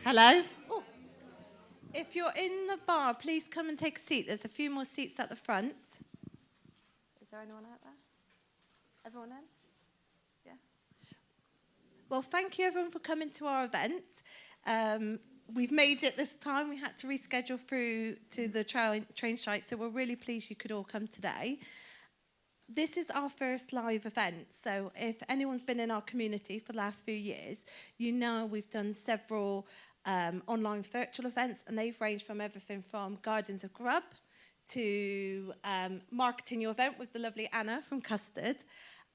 Hello? Oh, if you're in the bar, please come and take a seat. There's a few more seats at the front. Is there anyone out there? Everyone in? Yeah. Well, thank you everyone for coming to our event. We've made it this time. We had to reschedule through to the train strike, so we're really pleased you could all come today. This is our first live event, so if anyone's been in our community for the last few years, you know we've done several online virtual events, and they've ranged from everything from Gardens of Grub to marketing your event with the lovely Anna from Custard.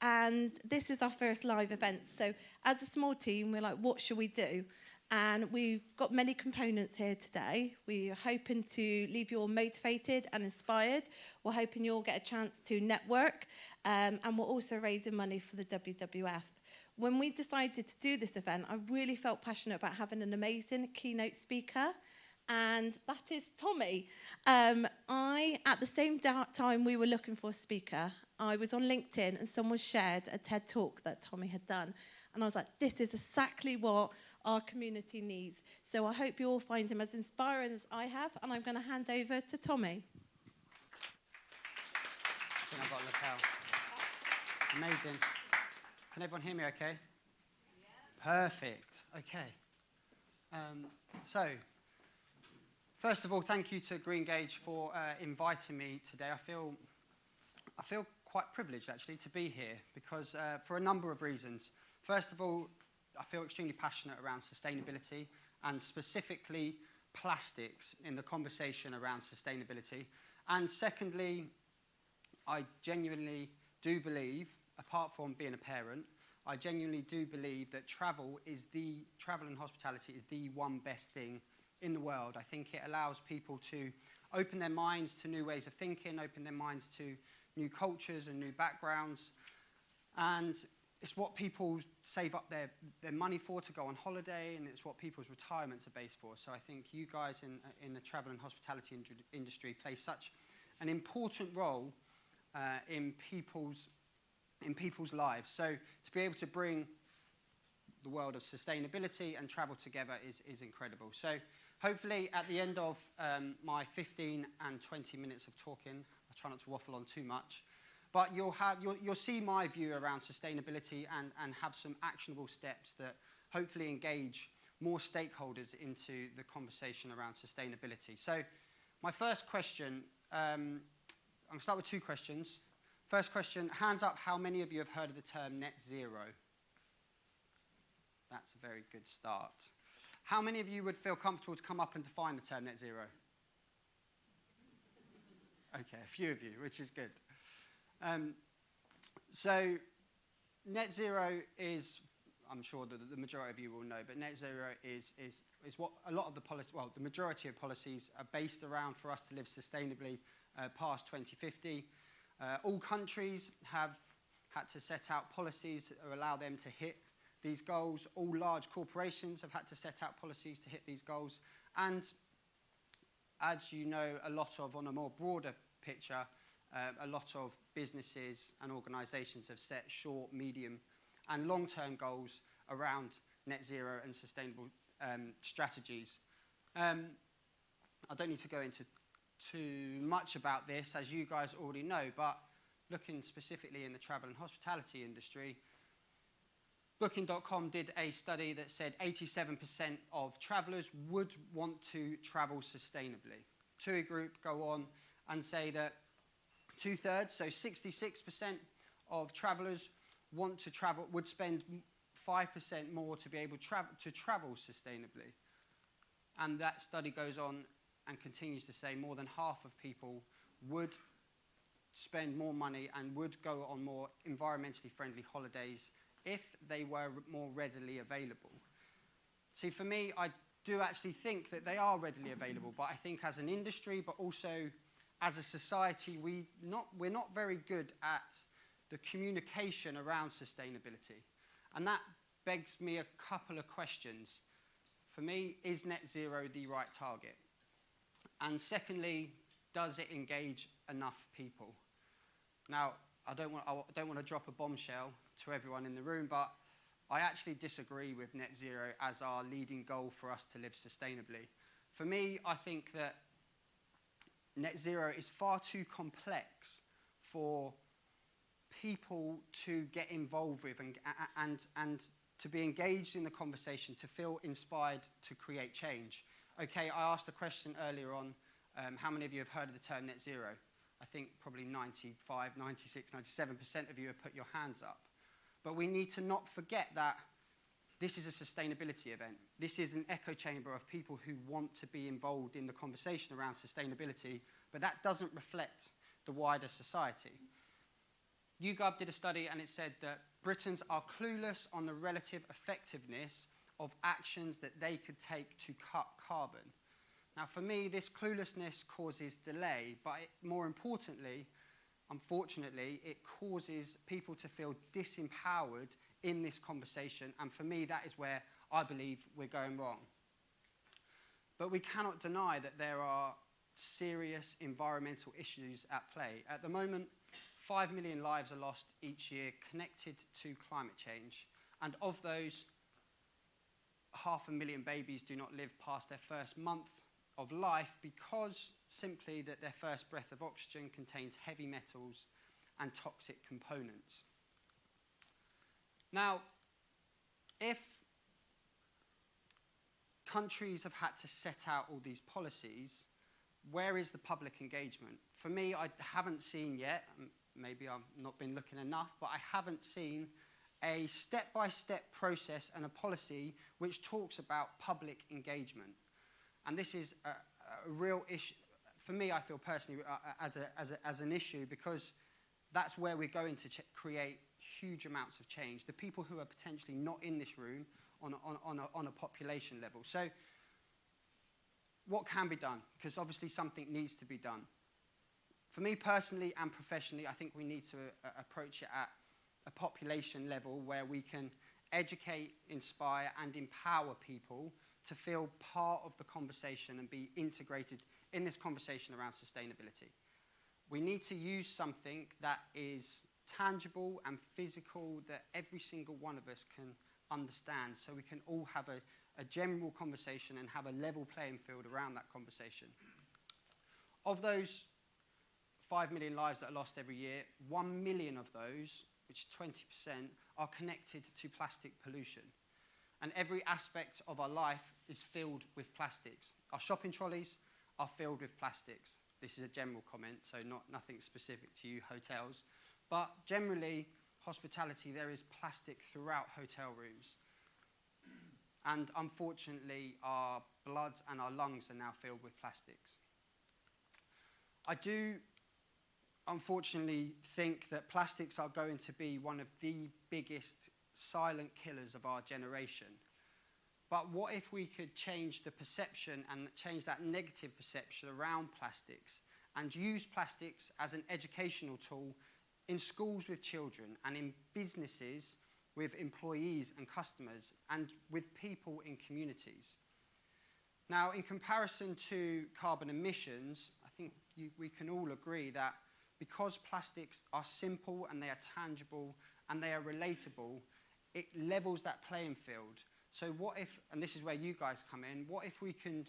And this is our first live event. So as a small team, we're like, what should we do? And we've got many components here today. We're hoping to leave you all motivated and inspired. We're hoping you all get a chance to network. And we're also raising money for the WWF. When we decided to do this event, I really felt passionate about having an amazing keynote speaker. And that is Tommy. At the same time we were looking for a speaker, I was on LinkedIn and someone shared a TED talk that Tommy had done. And I was like, this is exactly what our community needs. So I hope you all find him as inspiring as I have, and I'm going to hand over to Tommy. I think I've got a lapel. Amazing. Can everyone hear me okay? Yeah. Perfect. Okay. So, first of all, thank you to Greengage for inviting me today. I feel quite privileged, actually, to be here because for a number of reasons. First of all, I feel extremely passionate around sustainability and specifically plastics in the conversation around sustainability. And secondly, I genuinely do believe, apart from being a parent, I genuinely do believe that travel and hospitality is the one best thing in the world. I think it allows people to open their minds to new ways of thinking, open their minds to new cultures and new backgrounds. And it's what people save up their money for to go on holiday, and it's what people's retirements are based for. So I think you guys in the travel and hospitality industry play such an important role in people's lives. So to be able to bring the world of sustainability and travel together is incredible. So hopefully at the end of my 15 and 20 minutes of talking, I'll try not to waffle on too much, but you'll see my view around sustainability and have some actionable steps that hopefully engage more stakeholders into the conversation around sustainability. So my first question, I'm going to start with two questions. First question, hands up, how many of you have heard of the term net zero? That's a very good start. How many of you would feel comfortable to come up and define the term net zero? Okay, a few of you, which is good. So net zero is, I'm sure that the majority of you will know, but net zero is what a lot of the policy, well, the majority of policies are based around for us to live sustainably past 2050. All countries have had to set out policies to allow them to hit these goals. All large corporations have had to set out policies to hit these goals. And as you know, a lot of, on a more broader picture, a lot of businesses and organisations have set short, medium and long-term goals around net zero and sustainable strategies. I don't need to go into too much about this, as you guys already know, but looking specifically in the travel and hospitality industry, Booking.com did a study that said 87% of travellers would want to travel sustainably. TUI Group go on and say that 2/3, so 66% of travellers want to travel, would spend 5% more to be able to travel sustainably. And that study goes on and continues to say more than half of people would spend more money and would go on more environmentally friendly holidays if they were more readily available. See, for me, I do actually think that they are readily available, but I think as an industry, but also as a society, we're not very good at the communication around sustainability. And that begs me a couple of questions. For me, is net zero the right target? And secondly, does it engage enough people? Now, I don't want to drop a bombshell to everyone in the room, but I actually disagree with net zero as our leading goal for us to live sustainably. For me, I think that net zero is far too complex for people to get involved with and to be engaged in the conversation, to feel inspired to create change. Okay, I asked a question earlier on, how many of you have heard of the term net zero? I think probably 95, 96, 97% of you have put your hands up. But we need to not forget that this is a sustainability event. This is an echo chamber of people who want to be involved in the conversation around sustainability, but that doesn't reflect the wider society. YouGov did a study and it said that Britons are clueless on the relative effectiveness of actions that they could take to cut carbon. Now, for me, this cluelessness causes delay, but more importantly, unfortunately, it causes people to feel disempowered in this conversation, and for me, that is where I believe we're going wrong. But we cannot deny that there are serious environmental issues at play. At the moment, 5 million lives are lost each year connected to climate change, and of those, 500,000 babies do not live past their first month of life because simply that their first breath of oxygen contains heavy metals and toxic components. Now, if countries have had to set out all these policies, where is the public engagement? For me, I haven't seen yet, maybe I've not been looking enough, but I haven't seen a step-by-step process and a policy which talks about public engagement. And this is a real issue, for me, I feel personally, as an issue, because that's where we're going to create huge amounts of change. The people who are potentially not in this room on a population level. So what can be done? Because obviously something needs to be done. For me personally and professionally, I think we need to approach it at a population level where we can educate, inspire, and empower people to feel part of the conversation and be integrated in this conversation around sustainability. We need to use something that is tangible and physical that every single one of us can understand, so we can all have a general conversation and have a level playing field around that conversation. Of those 5 million lives that are lost every year, 1 million of those, which is 20%, are connected to plastic pollution. And every aspect of our life is filled with plastics. Our shopping trolleys are filled with plastics. This is a general comment, so nothing specific to you hotels. But generally, hospitality, there is plastic throughout hotel rooms. And unfortunately, our blood and our lungs are now filled with plastics. I do unfortunately think that plastics are going to be one of the biggest silent killers of our generation. But what if we could change the perception and change that negative perception around plastics and use plastics as an educational tool in schools with children and in businesses with employees and customers and with people in communities? Now, in comparison to carbon emissions, I think we can all agree that because plastics are simple and they are tangible and they are relatable, it levels that playing field. So what if, and this is where you guys come in, what if we can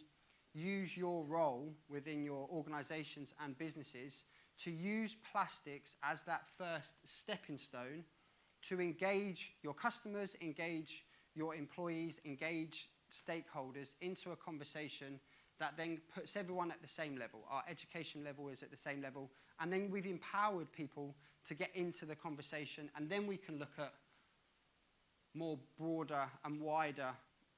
use your role within your organisations and businesses to use plastics as that first stepping stone to engage your customers, engage your employees, engage stakeholders into a conversation that then puts everyone at the same level. Our education level is at the same level, and then we've empowered people to get into the conversation, and then we can look at more broader and wider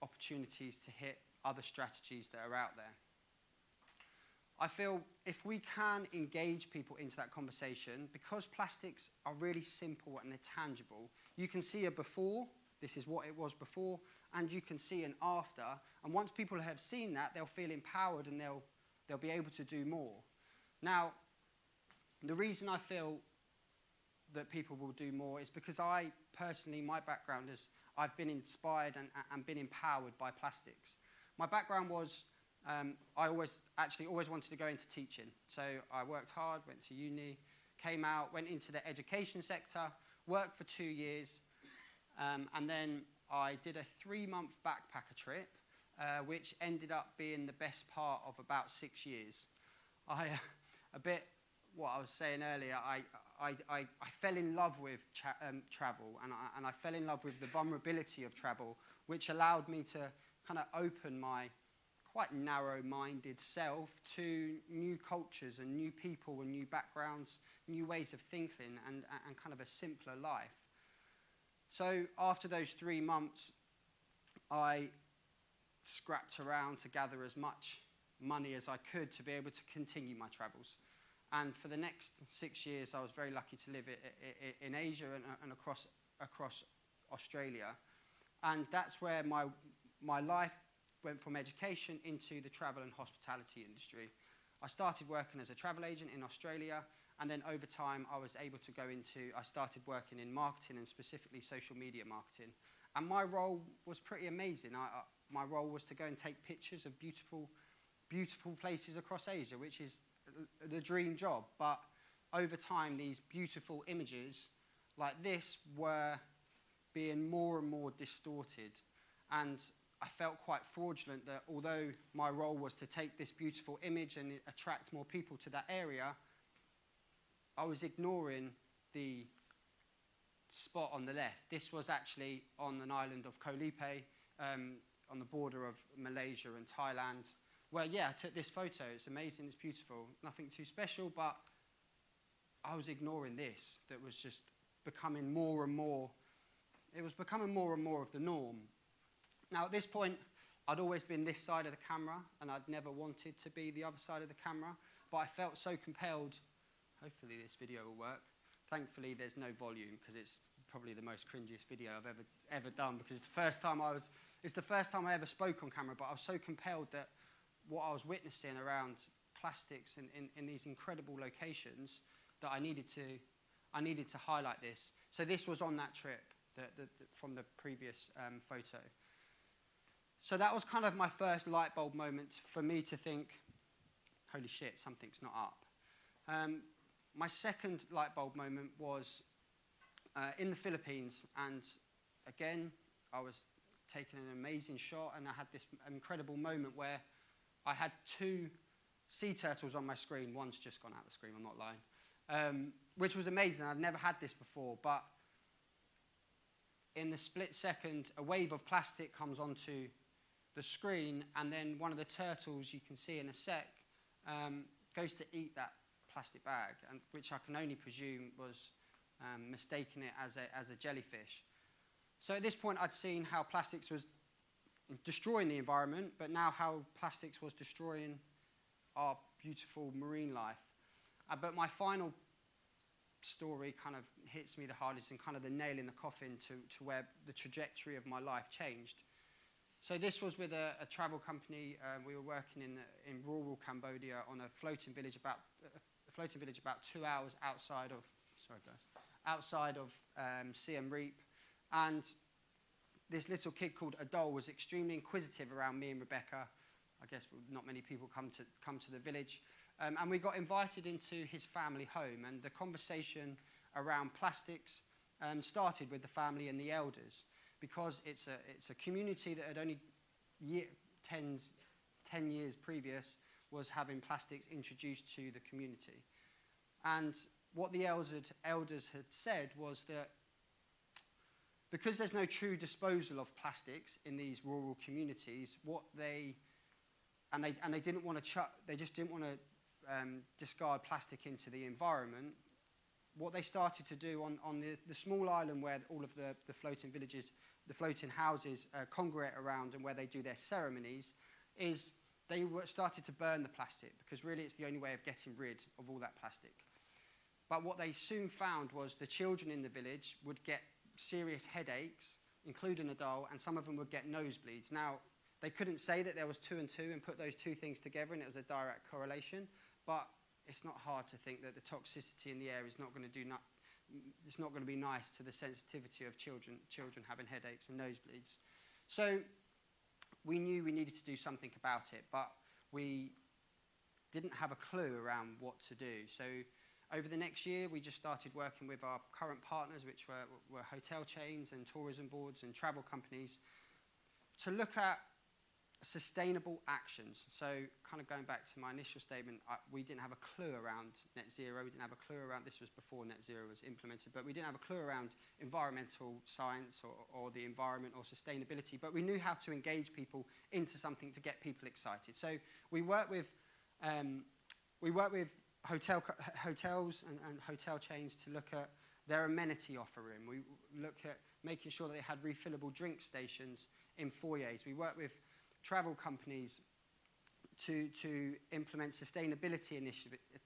opportunities to hit other strategies that are out there. I feel if we can engage people into that conversation, because plastics are really simple and they're tangible, you can see a before, this is what it was before, and you can see an after. And once people have seen that, they'll feel empowered and they'll be able to do more. Now, the reason I feel that people will do more is because I personally, my background is I've been inspired and been empowered by plastics. My background was I always wanted to go into teaching. So I worked hard, went to uni, came out, went into the education sector, worked for 2 years, And then I did a 3-month backpacker trip, which ended up being the best part of about 6 years. A bit what I was saying earlier, I fell in love with travel, and I fell in love with the vulnerability of travel, which allowed me to kind of open my quite narrow-minded self to new cultures and new people and new backgrounds, new ways of thinking, and kind of a simpler life. So after those 3 months, I scrapped around to gather as much money as I could to be able to continue my travels. And for the next 6 years, I was very lucky to live in Asia and across Australia. And that's where my life went from education into the travel and hospitality industry. I started working as a travel agent in Australia, and then over time I was able to I started working in marketing, and specifically social media marketing. And my role was pretty amazing. My role was to go and take pictures of beautiful places across Asia, which is the dream job. But over time, these beautiful images like this were being more and more distorted. And I felt quite fraudulent that although my role was to take this beautiful image and attract more people to that area, I was ignoring the spot on the left. This was actually on an island of Koh Lipe, on the border of Malaysia and Thailand. Well, yeah, I took this photo. It's amazing, it's beautiful, nothing too special, but I was ignoring this that was just becoming more and more, it was becoming more and more of the norm. Now, at this point, I'd always been this side of the camera, and I'd never wanted to be the other side of the camera, but I felt so compelled. Hopefully this video will work. Thankfully, there's no volume, because it's probably the most cringiest video I've ever done, because it's the first time I ever spoke on camera, but I was so compelled that what I was witnessing around plastics in these incredible locations that I needed to highlight this. So this was on that trip from the previous photo. So that was kind of my first light bulb moment for me to think, holy shit, something's not up. My second light bulb moment was in the Philippines, and again, I was taking an amazing shot, and I had this incredible moment where I had 2 sea turtles on my screen. One's just gone out the screen, I'm not lying, which was amazing. I'd never had this before, but in the split second, a wave of plastic comes onto the screen, and then one of the turtles, you can see in a sec, goes to eat that plastic bag, and which I can only presume was mistaking it as a jellyfish. So at this point, I'd seen how plastics was destroying the environment, but now how plastics was destroying our beautiful marine life. But my final story kind of hits me the hardest, and kind of the nail in the coffin to where the trajectory of my life changed. So this was with a travel company. We were working in rural Cambodia on a floating village about 2 hours outside of Siem Reap, and this little kid called Adol was extremely inquisitive around me and Rebecca. I guess not many people come to the village, and we got invited into his family home, and the conversation around plastics started with the family and the elders, because it's a community that had only 10 years previous was having plastics introduced to the community. And what the elders had said was that because there's no true disposal of plastics in these rural communities, they didn't want to they just didn't want to discard plastic into the environment. What they started to do on the small island where all of the floating villages, the floating houses congregate around, and where they do their ceremonies, is they started to burn the plastic, because really it's the only way of getting rid of all that plastic. But what they soon found was the children in the village would get serious headaches, including Adol, and some of them would get nosebleeds. Now, they couldn't say that there was 2 and 2 and put those 2 things together and it was a direct correlation, but it's not hard to think that the toxicity in the air is not going to it's not going to be nice to the sensitivity of children having headaches and nosebleeds. So we knew we needed to do something about it, but we didn't have a clue around what to do. So Over the next year, we just started working with our current partners, which were hotel chains and tourism boards and travel companies, to look at sustainable actions. So kind of going back to my initial statement, we didn't have a clue around net zero. We didn't have a clue around, this was before net zero was implemented, but we didn't have a clue around environmental science or the environment or sustainability, but we knew how to engage people into something to get people excited. So we work with hotels and hotel chains to look at their amenity offering. We look at making sure that they had refillable drink stations in foyers. We work with travel companies to implement sustainability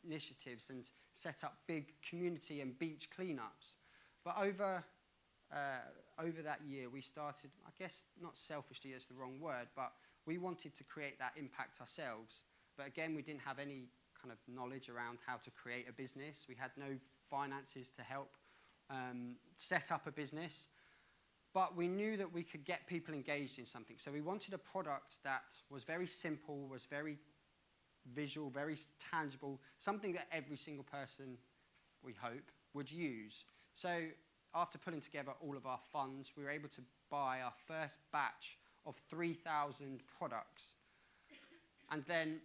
initiatives and set up big community and beach cleanups. But over that year, we started, I guess not selfishly, that's the wrong word, but we wanted to create that impact ourselves. But again, we didn't have any kind of knowledge around how to create a business. We had no finances to help set up a business. But we knew that we could get people engaged in something. So we wanted a product that was very simple, was very visual, very tangible, something that every single person, we hope, would use. So after pulling together all of our funds, we were able to buy our first batch of 3,000 products. And then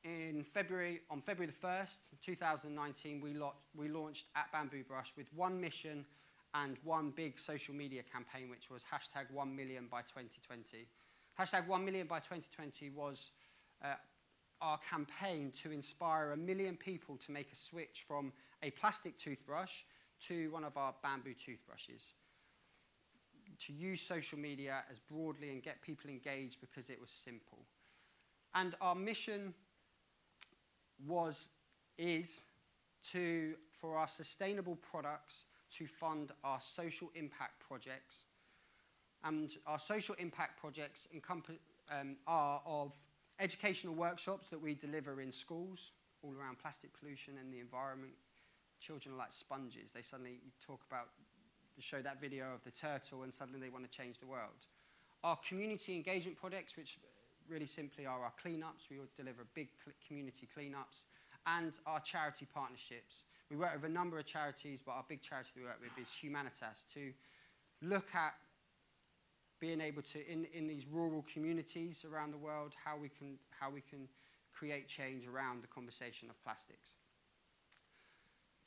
on February the 1st, 2019, we launched at Bamboo Brush with one mission and one big social media campaign, which was #1million by 2020. #1million by 2020 was our campaign to inspire 1 million people to make a switch from a plastic toothbrush to one of our bamboo toothbrushes. To use social media as broadly and get people engaged because it was simple. And our mission is for our sustainable products to fund our social impact projects. And our social impact projects are of educational workshops that we deliver in schools all around plastic pollution and the environment. Children are like sponges. They suddenly show that video of the turtle and suddenly they want to change the world. Our community engagement projects, which really simply are our cleanups. We deliver big community cleanups. And our charity partnerships. We work with a number of charities, but our big charity we work with is Humanitas, to look at being able to, in these rural communities around the world, how we can create change around the conversation of plastics.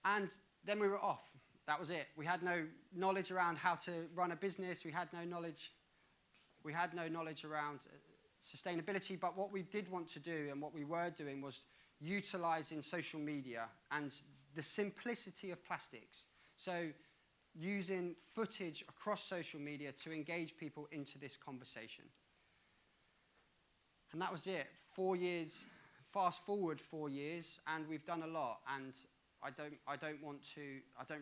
And then we were off. That was it. We had no knowledge around how to run a business. We had no knowledge around sustainability. But what we did want to do and what we were doing was utilizing social media and the simplicity of plastics. So using footage across social media to engage people into this conversation. And that was it. 4 years, fast forward 4 years, and we've done a lot. And I don't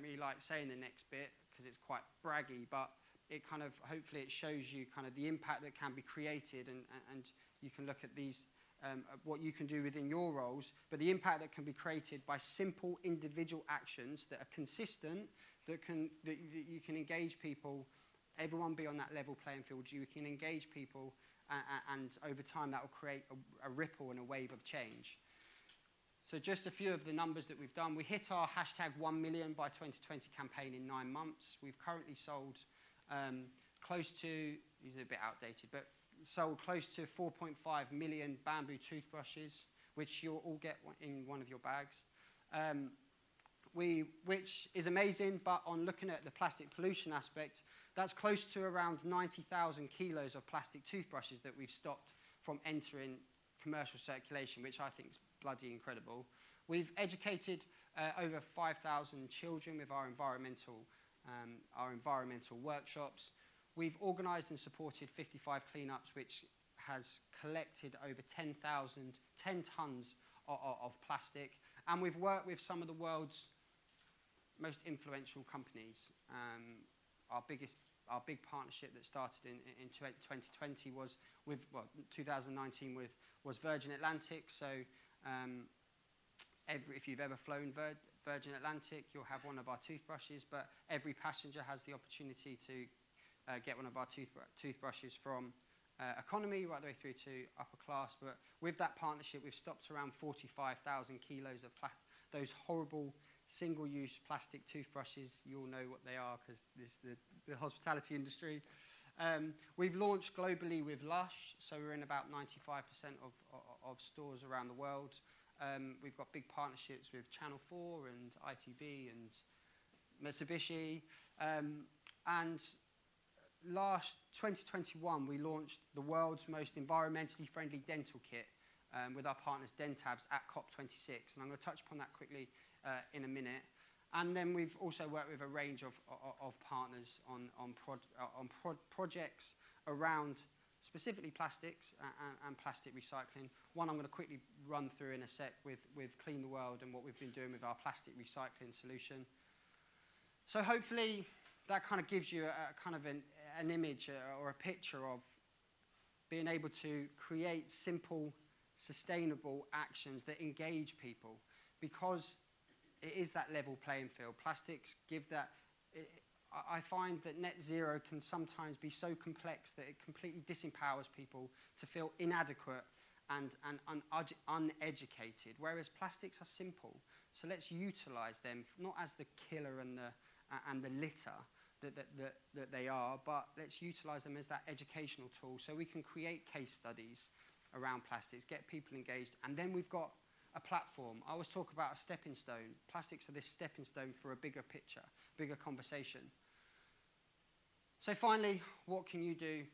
really like saying the next bit because it's quite braggy, but it kind of, hopefully it shows you kind of the impact that can be created, and you can look at these, what you can do within your roles, but the impact that can be created by simple individual actions that are consistent, that you can engage people, everyone be on that level playing field, you can engage people, and over time that will create a ripple and a wave of change. So just a few of the numbers that we've done. We hit our #1million by 2020 campaign in 9 months. We've currently sold close to, these are a bit outdated, but sold close to 4.5 million bamboo toothbrushes, which you'll all get in one of your bags. Which is amazing, but on looking at the plastic pollution aspect, that's close to around 90,000 kilos of plastic toothbrushes that we've stopped from entering commercial circulation, which I think is bloody incredible. We've educated over 5,000 children with our environmental workshops. We've organised and supported 55 cleanups, which has collected over 10 tonnes of plastic. And we've worked with some of the world's most influential companies. Our big partnership that started in 2020 was with, 2019 was Virgin Atlantic. So if you've ever flown Virgin Atlantic, you'll have one of our toothbrushes, but every passenger has the opportunity to get one of our toothbrushes from economy right the way through to upper class. But with that partnership, we've stopped around 45,000 kilos of those horrible single-use plastic toothbrushes. You all know what they are because this the hospitality industry. We've launched globally with Lush, so we're in about 95% of stores around the world. We've got big partnerships with Channel 4 and ITV and Mitsubishi. And last 2021, we launched the world's most environmentally friendly dental kit with our partners Dentabs at COP26. And I'm going to touch upon that quickly in a minute. And then we've also worked with a range of partners on projects around specifically plastics and plastic recycling. One I'm going to quickly run through in a sec with Clean the World and what we've been doing with our plastic recycling solution. So hopefully that kind of gives you a kind of an image or a picture of being able to create simple, sustainable actions that engage people, because it is that level playing field. Plastics give that. I find that net zero can sometimes be so complex that it completely disempowers people to feel inadequate and uneducated, whereas plastics are simple. So let's utilize them, not as the killer and the litter that they are, but let's utilize them as that educational tool so we can create case studies around plastics, get people engaged, and then we've got a platform. I always talk about a stepping stone. Plastics are this stepping stone for a bigger picture, bigger conversation. So finally, what can you do?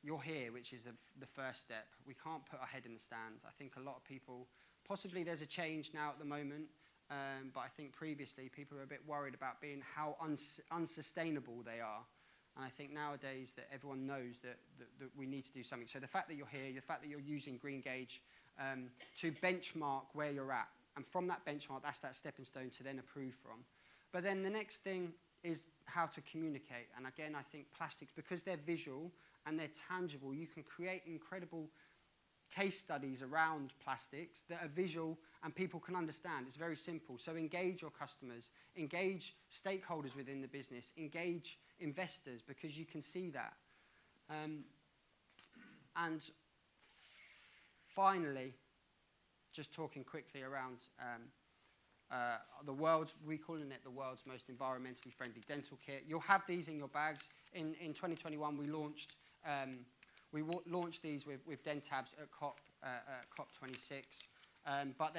You're here, which is the first step. We can't put our head in the sand. I think a lot of people, possibly there's a change now at the moment, but I think previously people were a bit worried about being how unsustainable they are. And I think nowadays that everyone knows that we need to do something. So the fact that you're here, the fact that you're using Greengage to benchmark where you're at, and from that benchmark, that's that stepping stone to then improve from. But then the next thing is how to communicate. And again, I think plastics, because they're visual and they're tangible, you can create incredible case studies around plastics that are visual and people can understand. It's very simple. So engage your customers, engage stakeholders within the business, engage investors, because you can see that. And finally, just talking quickly around we're calling it the world's most environmentally friendly dental kit. You'll have these in your bags. In 2021, we launched these with Dentabs at COP26. But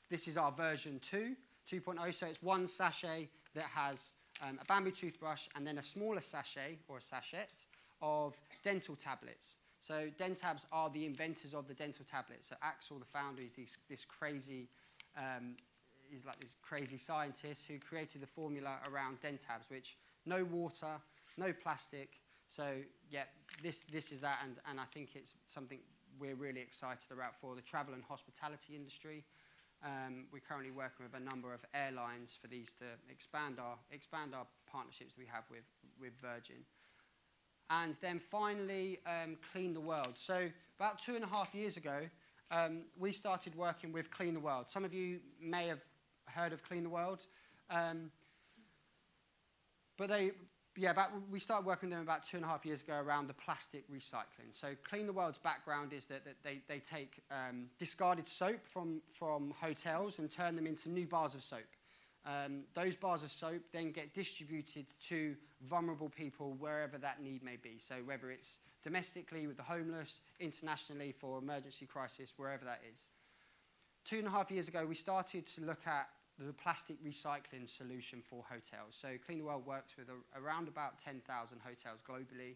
this is our version 2.0. So it's one sachet that has a bamboo toothbrush and then a smaller sachet or a sachet of dental tablets. So Dentabs are the inventors of the dental tablet. So Axel, the founder, is this crazy scientist who created the formula around Dentabs, which no water, no plastic. So yeah, this is that, and I think it's something we're really excited about for the travel and hospitality industry. We're currently working with a number of airlines for these to expand our partnerships we have with Virgin. And then finally, Clean the World. So about 2.5 years ago, we started working with Clean the World. Some of you may have heard of Clean the World. We started working with them about 2.5 years ago around the plastic recycling. So Clean the World's background is that they take discarded soap from hotels and turn them into new bars of soap. Those bars of soap then get distributed to vulnerable people wherever that need may be. So whether it's domestically with the homeless, internationally for emergency crisis, wherever that is. 2.5 years ago, we started to look at the plastic recycling solution for hotels. So Clean the World works with around about 10,000 hotels globally.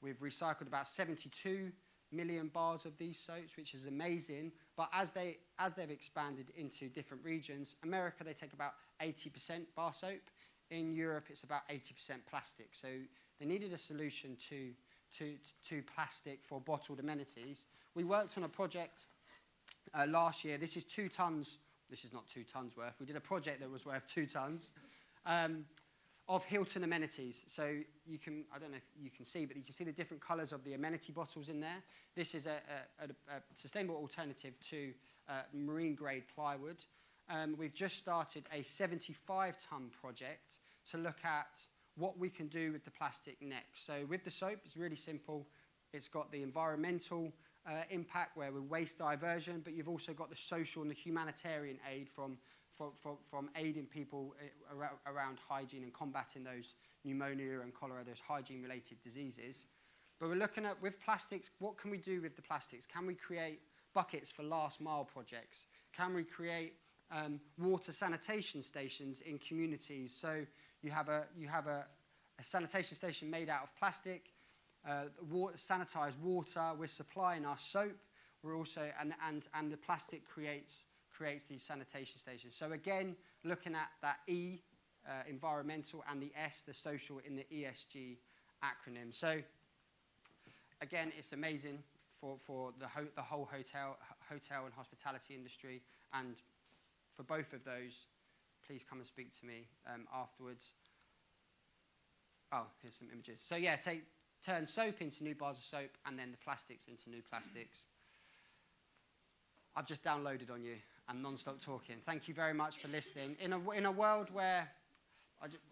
We've recycled about 72 million bars of these soaps, which is amazing. But as they've expanded into different regions, America, they take about 80% bar soap. In Europe, it's about 80% plastic. So they needed a solution to plastic for bottled amenities. We worked on a project last year. This is 2 tons. This is not 2 tons worth. We did a project that was worth 2 tons of Hilton amenities. So you can, I don't know if you can see, but you can see the different colours of the amenity bottles in there. This is a sustainable alternative to marine grade plywood. We've just started a 75-ton project to look at what we can do with the plastic next. So with the soap, it's really simple. It's got the environmental impact where we're waste diversion, but you've also got the social and the humanitarian aid from aiding people around hygiene and combating those pneumonia and cholera, those hygiene-related diseases. But we're looking at, with plastics, what can we do with the plastics? Can we create buckets for last mile projects? Can we create water sanitation stations in communities? So you have a sanitation station made out of plastic, sanitized water. We're supplying our soap. We're also and the plastic creates these sanitation stations. So again, looking at that E, environmental, and the S, the social, in the ESG acronym. So again, it's amazing for the whole hotel and hospitality industry, and for both of those, please come and speak to me afterwards. Oh, here's some images. So yeah, turn soap into new bars of soap, and then the plastics into new plastics. I've just downloaded on you and non-stop talking. Thank you very much for listening. In a world where,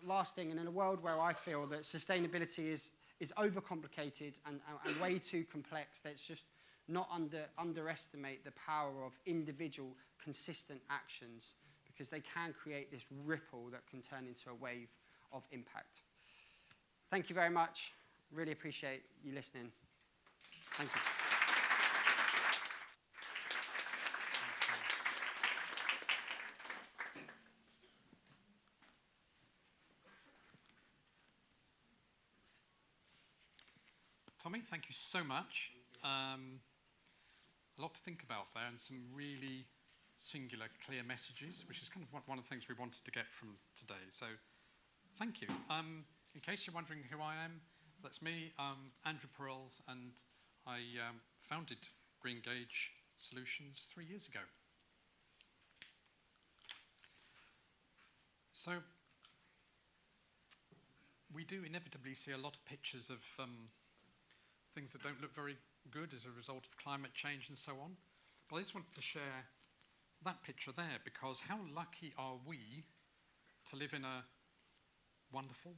last thing, and in a world where I feel that sustainability is overcomplicated and way too complex, let's just not underestimate the power of individual consistent actions, because they can create this ripple that can turn into a wave of impact. Thank you very much. Really appreciate you listening. Thank you. Tommy, thank you so much. A lot to think about there, and some really singular, clear messages, which is kind of one of the things we wanted to get from today. So thank you. In case you're wondering who I am, that's me, Andrew Perrells, and I founded Greengage Solutions 3 years ago. So we do inevitably see a lot of pictures of things that don't look very good as a result of climate change and so on. But I just wanted to share that picture there, because how lucky are we to live in a wonderful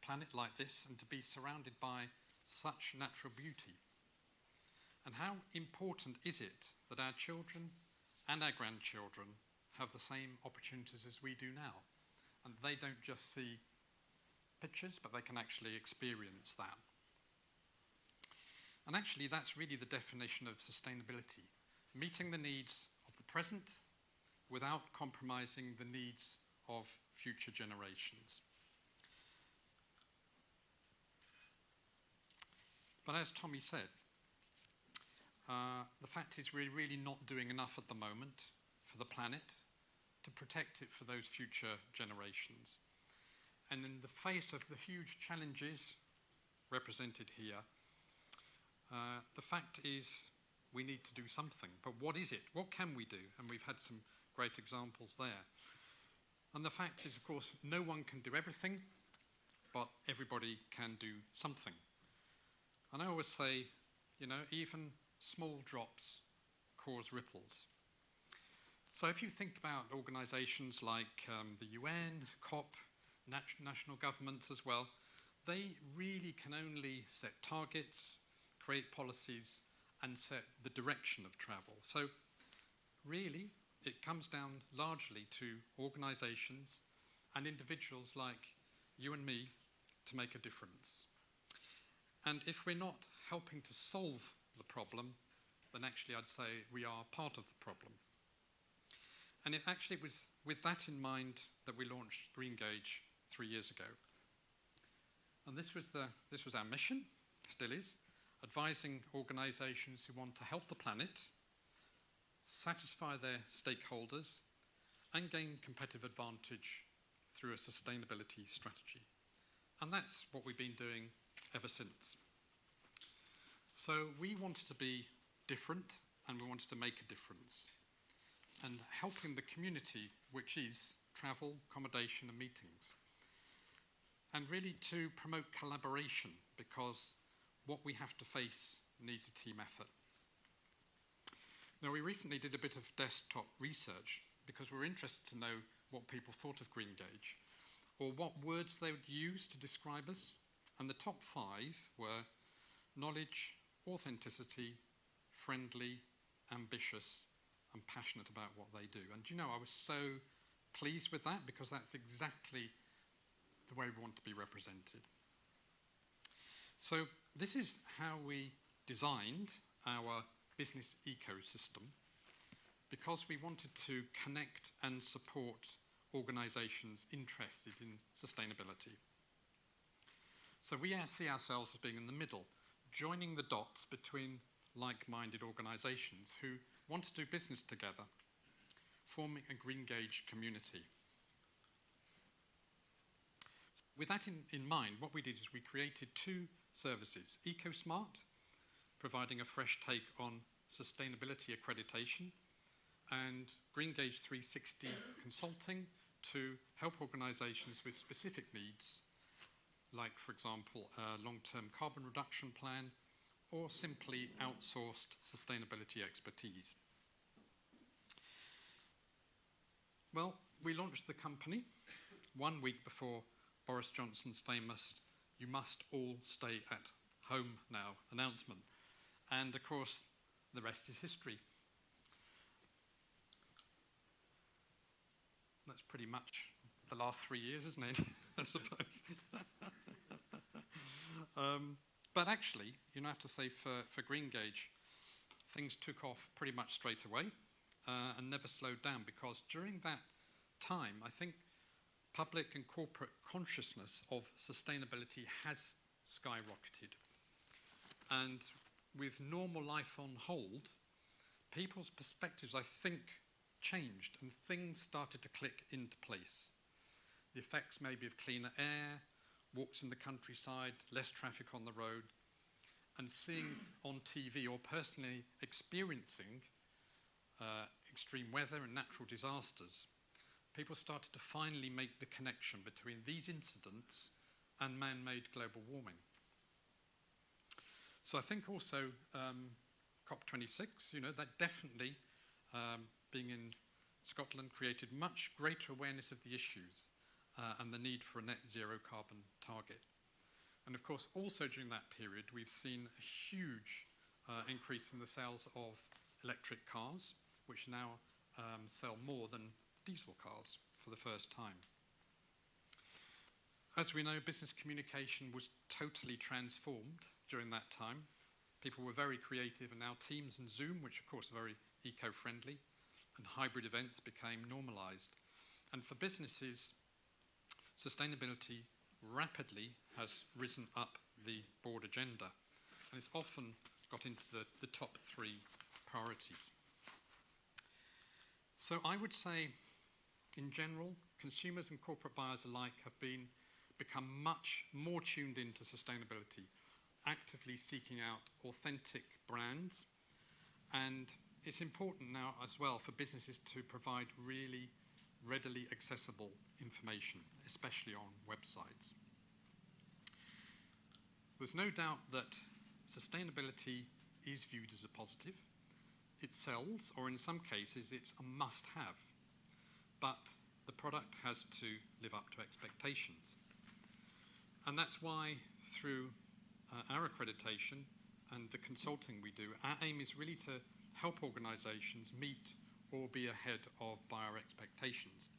planet like this and to be surrounded by such natural beauty? And how important is it that our children and our grandchildren have the same opportunities as we do now, and they don't just see pictures, but they can actually experience that? And actually, that's really the definition of sustainability: meeting the needs of the present without compromising the needs of future generations. But as Tommy said, the fact is we're really not doing enough at the moment for the planet to protect it for those future generations. And in the face of the huge challenges represented here, the fact is we need to do something. But what is it? What can we do? And we've had some great examples there. And the fact is, of course, no one can do everything, but everybody can do something. And I always say, even small drops cause ripples. So if you think about organisations like the UN, COP, national governments as well, they really can only set targets, create policies, and set the direction of travel. So really, it comes down largely to organisations and individuals like you and me to make a difference. And if we're not helping to solve the problem, then actually I'd say we are part of the problem. And it actually was with that in mind that we launched Greengage 3 years ago. And this was our mission, still is, advising organisations who want to help the planet, satisfy their stakeholders, and gain competitive advantage through a sustainability strategy. And that's what we've been doing ever since. So we wanted to be different, and we wanted to make a difference, and helping the community, which is travel, accommodation, and meetings. And really to promote collaboration, because what we have to face needs a team effort. Now, we recently did a bit of desktop research because we were interested to know what people thought of Greengage, or what words they would use to describe us. And the top 5 were knowledge, authenticity, friendly, ambitious, and passionate about what they do. And I was so pleased with that, because that's exactly the way we want to be represented. So this is how we designed our business ecosystem, because we wanted to connect and support organisations interested in sustainability. So we see ourselves as being in the middle, joining the dots between like-minded organisations who want to do business together, forming a Greengage community. With that in mind, what we did is we created two services: EcoSmart, providing a fresh take on sustainability accreditation, and Greengage 360 Consulting, to help organisations with specific needs, like, for example, a long-term carbon reduction plan, or simply outsourced sustainability expertise. Well, we launched the company 1 week before Boris Johnson's famous "you must all stay at home now" announcement. And of course, the rest is history. That's pretty much the last 3 years, isn't it? I suppose. But actually, I have to say, for Greengage, things took off pretty much straight away and never slowed down, because during that time, I think public and corporate consciousness of sustainability has skyrocketed. And with normal life on hold, people's perspectives, I think, changed, and things started to click into place. The effects maybe of cleaner air, walks in the countryside, less traffic on the road, and seeing on TV or personally experiencing extreme weather and natural disasters, people started to finally make the connection between these incidents and man-made global warming. So I think also COP26, that definitely, being in Scotland, created much greater awareness of the issues and the need for a net zero carbon target. And of course, also during that period, we've seen a huge increase in the sales of electric cars, which now sell more than diesel cars for the first time. As we know, business communication was totally transformed during that time. People were very creative, and now Teams and Zoom, which of course are very eco-friendly, and hybrid events became normalized. And for businesses, sustainability rapidly has risen up the board agenda, and it's often got into the top 3 priorities. So I would say, in general, consumers and corporate buyers alike have become much more tuned into sustainability, actively seeking out authentic brands. And it's important now as well for businesses to provide really readily accessible information, especially on websites. There's no doubt that sustainability is viewed as a positive. It sells, or in some cases, it's a must-have. But the product has to live up to expectations. And that's why, through our accreditation and the consulting we do, our aim is really to help organisations meet or be ahead of buyer expectations.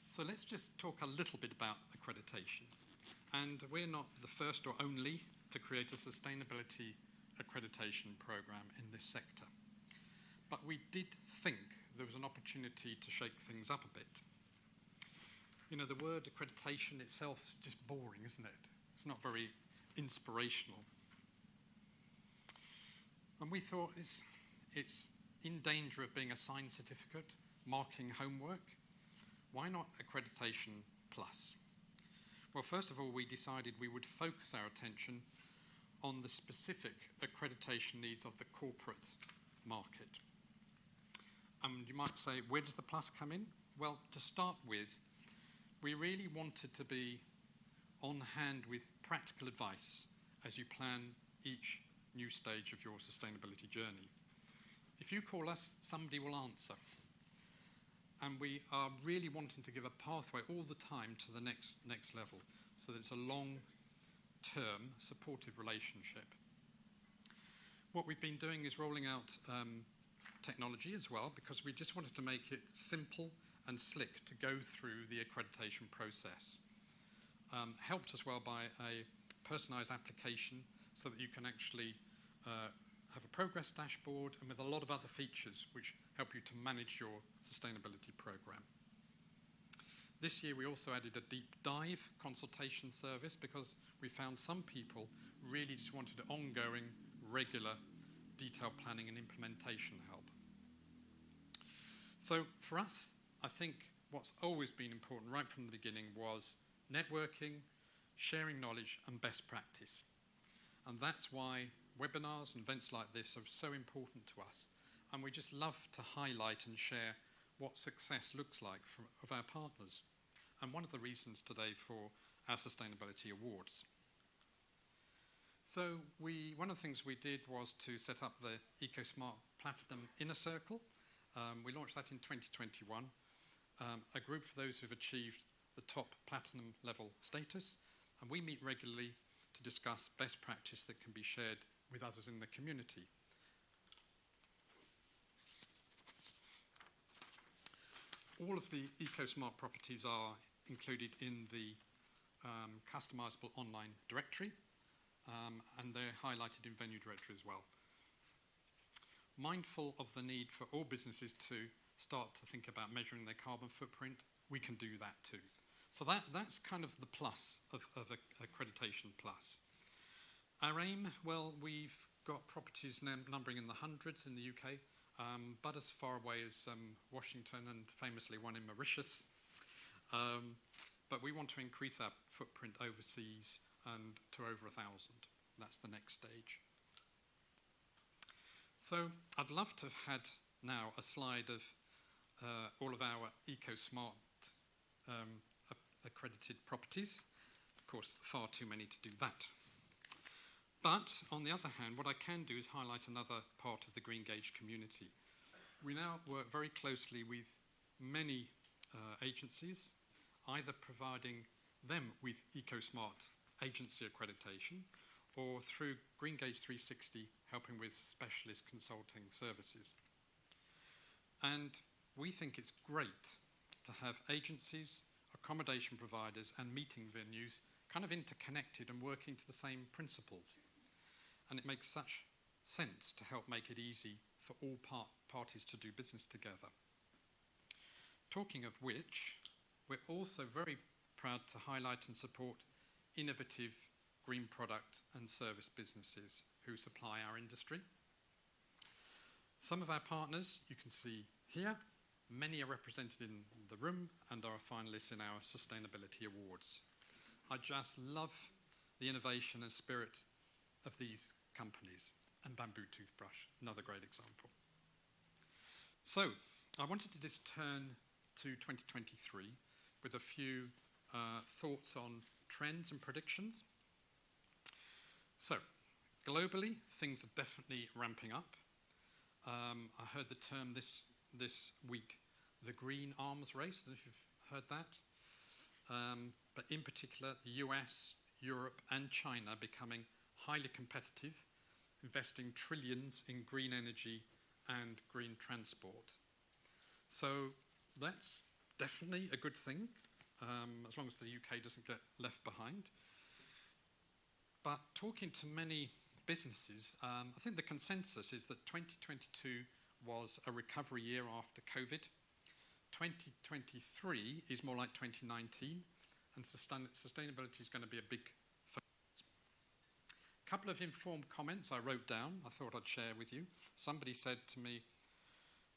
So let's just talk a little bit about accreditation. And we're not the first or only to create a sustainability accreditation program in this sector. But we did think there was an opportunity to shake things up a bit. The word accreditation itself is just boring, isn't it? It's not very inspirational. And we thought it's in danger of being a signed certificate, marking homework. Why not accreditation plus? Well, first of all, we decided we would focus our attention on the specific accreditation needs of the corporate market. You might say, where does the plus come in? Well, to start with, we really wanted to be on hand with practical advice as you plan each new stage of your sustainability journey. If you call us, somebody will answer. And we are really wanting to give a pathway all the time to the next level, so that it's a long-term supportive relationship. What we've been doing is rolling out technology as well, because we just wanted to make it simple and slick to go through the accreditation process. Helped as well by a personalised application so that you can actually have a progress dashboard and with a lot of other features which help you to manage your sustainability program. This year we also added a deep dive consultation service because we found some people really just wanted ongoing, regular, detailed planning and implementation help. So for us, I think what's always been important right from the beginning was networking, sharing knowledge and best practice. And that's why webinars and events like this are so important to us. And we just love to highlight and share what success looks like of our partners. And one of the reasons today for our Sustainability Awards. So one of the things we did was to set up the EcoSmart Platinum Inner Circle. We launched that in 2021. A group for those who've achieved the top platinum level status. And we meet regularly to discuss best practice that can be shared with others in the community. All of the EcoSmart properties are included in the customizable online directory, and they're highlighted in venue directory as well. Mindful of the need for all businesses to start to think about measuring their carbon footprint, we can do that too. So that's kind of the plus of Accreditation Plus. Our aim, well, we've got properties numbering in the hundreds in the UK, but as far away as Washington and famously one in Mauritius. But we want to increase our footprint overseas and to over 1,000. That's the next stage. So I'd love to have had now a slide of all of our EcoSmart accredited properties. Of course, far too many to do that. But on the other hand, what I can do is highlight another part of the Greengage community. We now work very closely with many agencies, either providing them with EcoSmart agency accreditation or through Greengage 360 helping with specialist consulting services. And we think it's great to have agencies, accommodation providers and meeting venues kind of interconnected and working to the same principles. And it makes such sense to help make it easy for all parties to do business together. Talking of which, we're also very proud to highlight and support innovative green product and service businesses who supply our industry. Some of our partners you can see here. Many are represented in the room and are finalists in our Sustainability Awards. I just love the innovation and spirit of these companies. And Bamboo Toothbrush, another great example. So, I wanted to just turn to 2023 with a few thoughts on trends and predictions. So, globally, things are definitely ramping up. I heard the term this week, the green arms race. I don't know if you've heard that. But in particular, the US, Europe, and China becoming highly competitive, investing trillions in green energy and green transport. So that's definitely a good thing, as long as the UK doesn't get left behind. But talking to many businesses, I think the consensus is that 2022 was a recovery year after COVID. 2023 is more like 2019, and sustainability is going to be a big focus. A couple of informed comments I wrote down, I thought I'd share with you. Somebody said to me,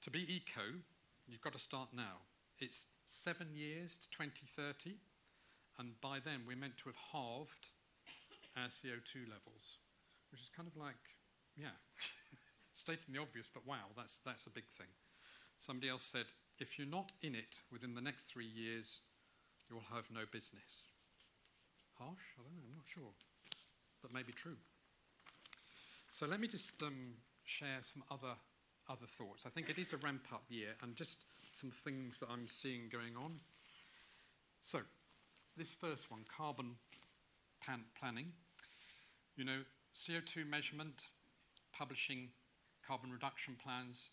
to be eco, you've got to start now. It's 7 years to 2030, and by then we're meant to have halved our CO2 levels, which is kind of like, yeah, stating the obvious, but wow, that's a big thing. Somebody else said, if you're not in it within the next 3 years, you'll have no business. Harsh? I don't know, I'm not sure, but maybe true. So let me just share some other thoughts. I think it is a ramp-up year, and just some things that I'm seeing going on. So, this first one, carbon planning. You know, CO2 measurement publishing carbon reduction plans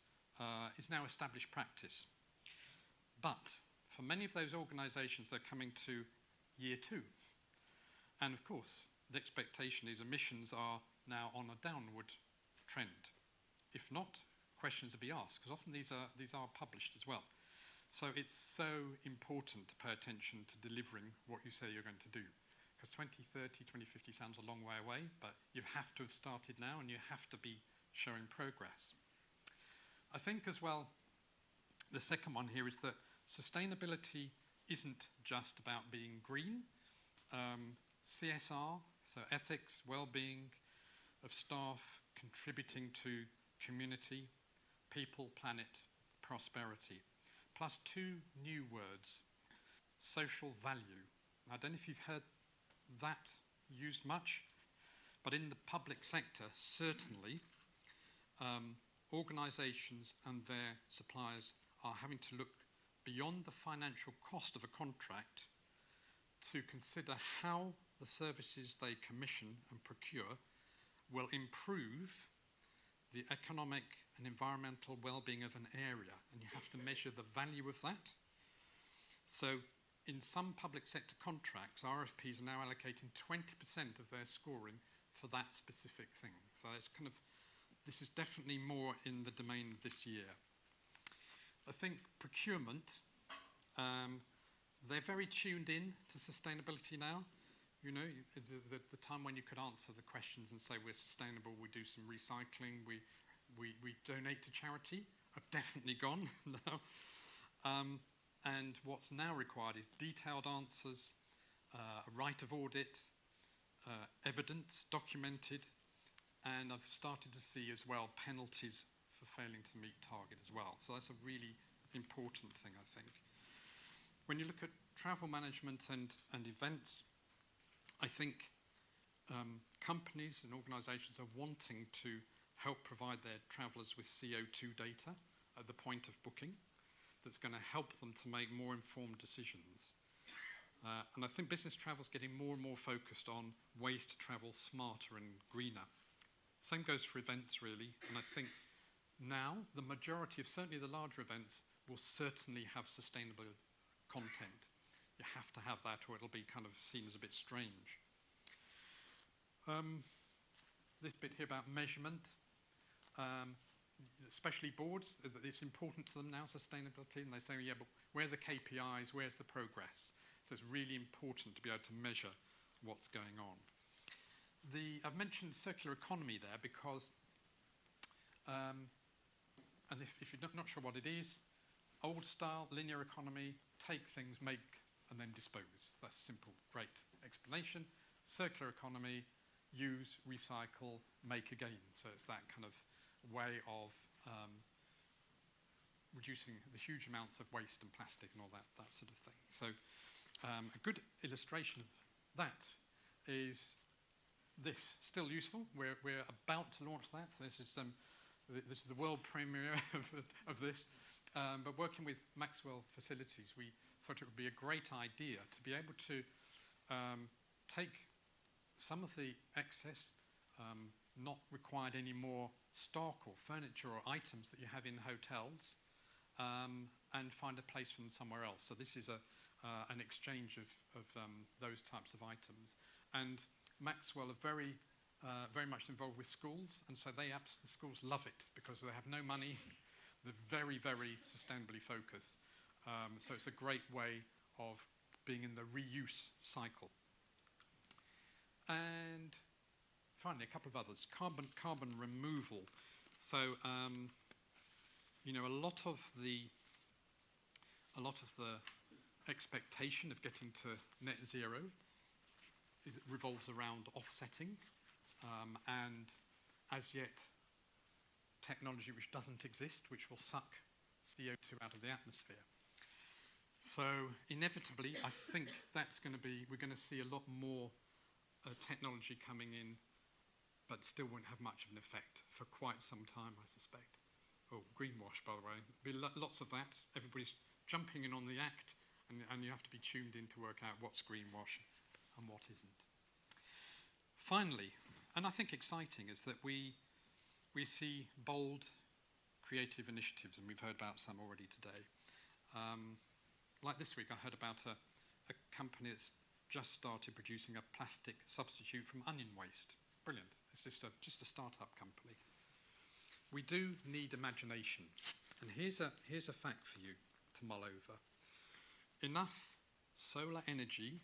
is now established practice. But for many of those organisations, they're coming to year 2. And of course, the expectation is emissions are now on a downward trend. If not, questions will be asked, because often these are published as well. So it's so important to pay attention to delivering what you say you're going to do. Because 2030, 2050 sounds a long way away, but you have to have started now and you have to be showing progress. I think as well, the second one here is that sustainability isn't just about being green. CSR, so ethics, well-being of staff, contributing to community, people, planet, prosperity. Plus 2 new words, social value. I don't know if you've heard that used much, but in the public sector, certainly, organisations and their suppliers are having to look beyond the financial cost of a contract to consider how the services they commission and procure will improve the economic and environmental well-being of an area, and you have to measure the value of that. So in some public sector contracts, RFPs are now allocating 20% of their scoring for that specific thing. So it's kind of, this is definitely more in the domain this year. I think procurement, they're very tuned in to sustainability now. You know, the time when you could answer the questions and say we're sustainable, we do some recycling, we donate to charity, are definitely gone now. And what's now required is detailed answers, a right of audit, evidence documented, and I've started to see as well penalties for failing to meet target as well. So that's a really important thing, I think. When you look at travel management and events, I think companies and organisations are wanting to help provide their travellers with CO2 data at the point of booking that's going to help them to make more informed decisions. And I think business travel is getting more and more focused on ways to travel smarter and greener. Same goes for events, really. And I think now the majority of certainly the larger events will certainly have sustainable content. You have to have that or it'll be kind of seen as a bit strange. This bit here about measurement, especially boards, it's important to them now, sustainability, and they say, yeah, but where are the KPIs, where's the progress? So it's really important to be able to measure what's going on. I've mentioned circular economy there because, and if you're not sure what it is, old style, linear economy, take things, make, and then dispose. That's a simple, great explanation. Circular economy, use, recycle, make again. So it's that kind of way of reducing the huge amounts of waste and plastic and all that sort of thing. So a good illustration of that is this, still useful. We're about to launch that. So this is the world premiere of this. But working with Maxwell Facilities, we thought it would be a great idea to be able to take some of the excess, not required any more stock or furniture or items that you have in hotels, and find a place for them somewhere else. So this is an exchange of those types of items. And Maxwell are very much involved with schools, and so the schools love it because they have no money. They're very, very sustainably focused. So it's a great way of being in the reuse cycle. And finally, a couple of others. Carbon removal. So, you know, a lot of the expectation of getting to net zero revolves around offsetting, and as yet, technology which doesn't exist, which will suck CO2 out of the atmosphere. So inevitably, I think we're going to see a lot more technology coming in, but still won't have much of an effect for quite some time, I suspect. Oh, greenwash, by the way. There'll be lots of that. Everybody's jumping in on the act, and you have to be tuned in to work out what's greenwash and what isn't. Finally, and I think exciting, is that we we see bold, creative initiatives, and we've heard about some already today. Like this week, I heard about a company that's just started producing a plastic substitute from onion waste. Brilliant. It's just a start-up company. We do need imagination. And here's a fact for you to mull over. Enough solar energy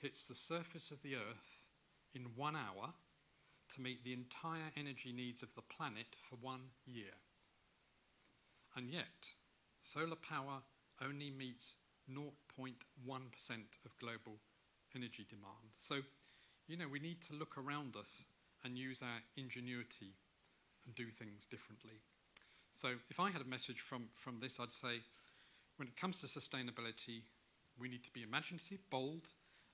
hits the surface of the Earth in 1 hour to meet the entire energy needs of the planet for 1 year. And yet, solar power only meets 0.1% of global energy demand. So, we need to look around us and use our ingenuity and do things differently. So if I had a message from this, I'd say when it comes to sustainability, we need to be imaginative, bold,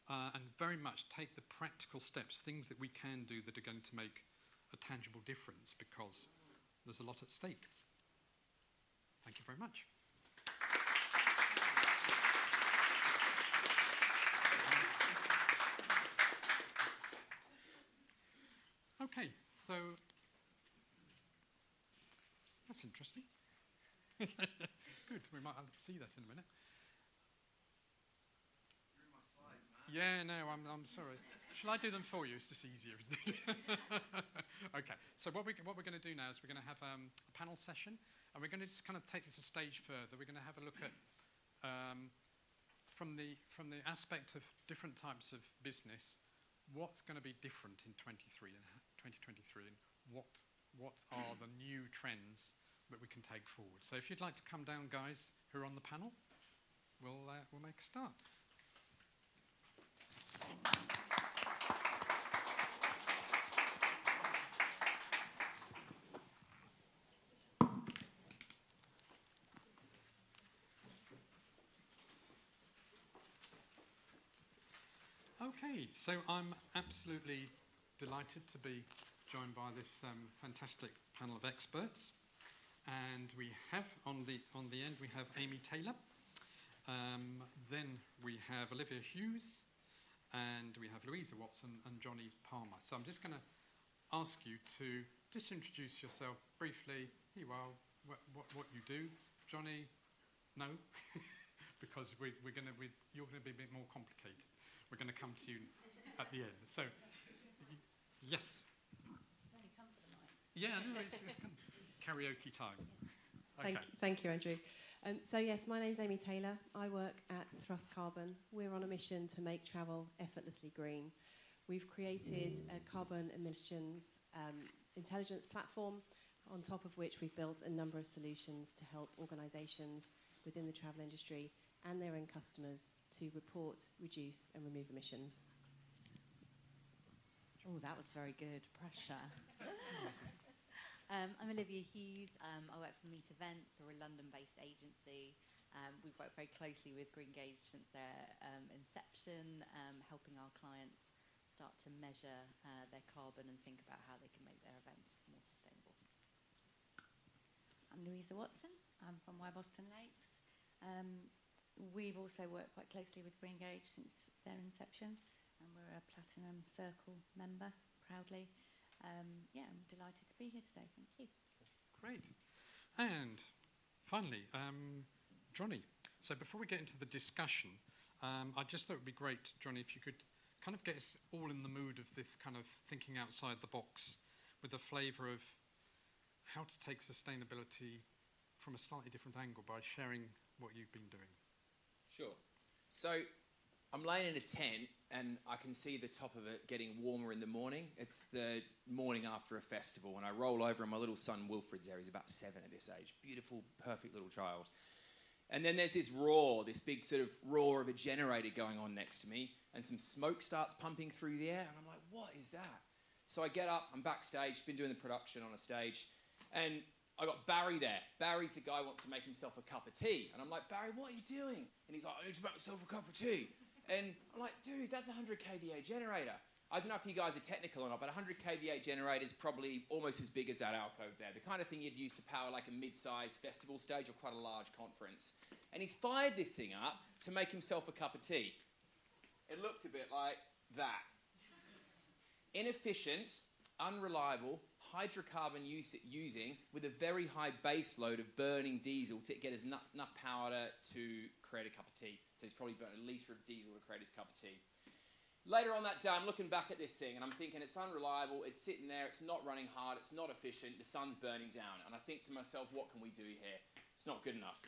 and very much take the practical steps, things that we can do that are going to make a tangible difference, because there's a lot at stake. Thank you very much. Okay, so that's interesting. Good, we might see that in a minute. You're in my slides, man. Yeah, no, I'm sorry. Shall I do them for you? It's just easier, isn't it? Okay, so what we're going to do now is we're going to have a panel session, and we're going to just kind of take this a stage further. We're going to have a look at, from the aspect of different types of business, what's going to be different in 2023 and what are the new trends that we can take forward. So if you'd like to come down, guys, who are on the panel, we'll make a start. Okay, so I'm absolutely delighted to be joined by this fantastic panel of experts. And we have, on the end, we have Amy Taylor. Then we have Olivia Hughes, and we have Louisa Watson and Johnny Palmer. So I'm just going to ask you to just introduce yourself briefly. Here you are, what you do. Johnny, no, because you're going to be a bit more complicated. We're going to come to you at the end. So, yes. Yeah, no, it's kind of karaoke time. Okay. Thank you, Andrew. So yes, my name's Amy Taylor. I work at Thrust Carbon. We're on a mission to make travel effortlessly green. We've created a carbon emissions intelligence platform, on top of which we've built a number of solutions to help organisations within the travel industry and their end customers to report, reduce and remove emissions. Oh, that was very good. Pressure. I'm Olivia Hughes. I work for Meet Events, or a London-based agency. We've worked very closely with Greengage since their inception, helping our clients start to measure their carbon and think about how they can make their events more sustainable. I'm Louisa Watson. I'm from Why Boston Lakes. We've also worked quite closely with Greengage since their inception, and we're a Platinum Circle member, proudly. I'm delighted to be here today. Thank you. Great. And finally, Johnny. So before we get into the discussion, I just thought it would be great, Johnny, if you could kind of get us all in the mood of this kind of thinking outside the box, with a flavour of how to take sustainability from a slightly different angle by sharing what you've been doing. Sure. So I'm laying in a tent and I can see the top of it getting warmer in the morning. It's the morning after a festival, and I roll over and my little son Wilfred's there. He's about 7 at this age. Beautiful, perfect little child. And then there's this roar, this big sort of roar of a generator going on next to me, and some smoke starts pumping through the air, and I'm like, what is that? So I get up, I'm backstage, been doing the production on a stage, and I got Barry there. Barry's the guy who wants to make himself a cup of tea. And I'm like, Barry, what are you doing? And he's like, I need to make myself a cup of tea. And I'm like, dude, that's a 100 kVA generator. I don't know if you guys are technical or not, but a 100 kVA generator is probably almost as big as that alcove there. The kind of thing you'd use to power like a mid-sized festival stage or quite a large conference. And he's fired this thing up to make himself a cup of tea. It looked a bit like that. Inefficient, unreliable, hydrocarbon using with a very high base load of burning diesel to get us enough power to create a cup of tea. So he's probably burnt a litre of diesel to create his cup of tea. Later on that day, I'm looking back at this thing and I'm thinking it's unreliable, it's sitting there, it's not running hard, it's not efficient, the sun's burning down. And I think to myself, what can we do here? It's not good enough.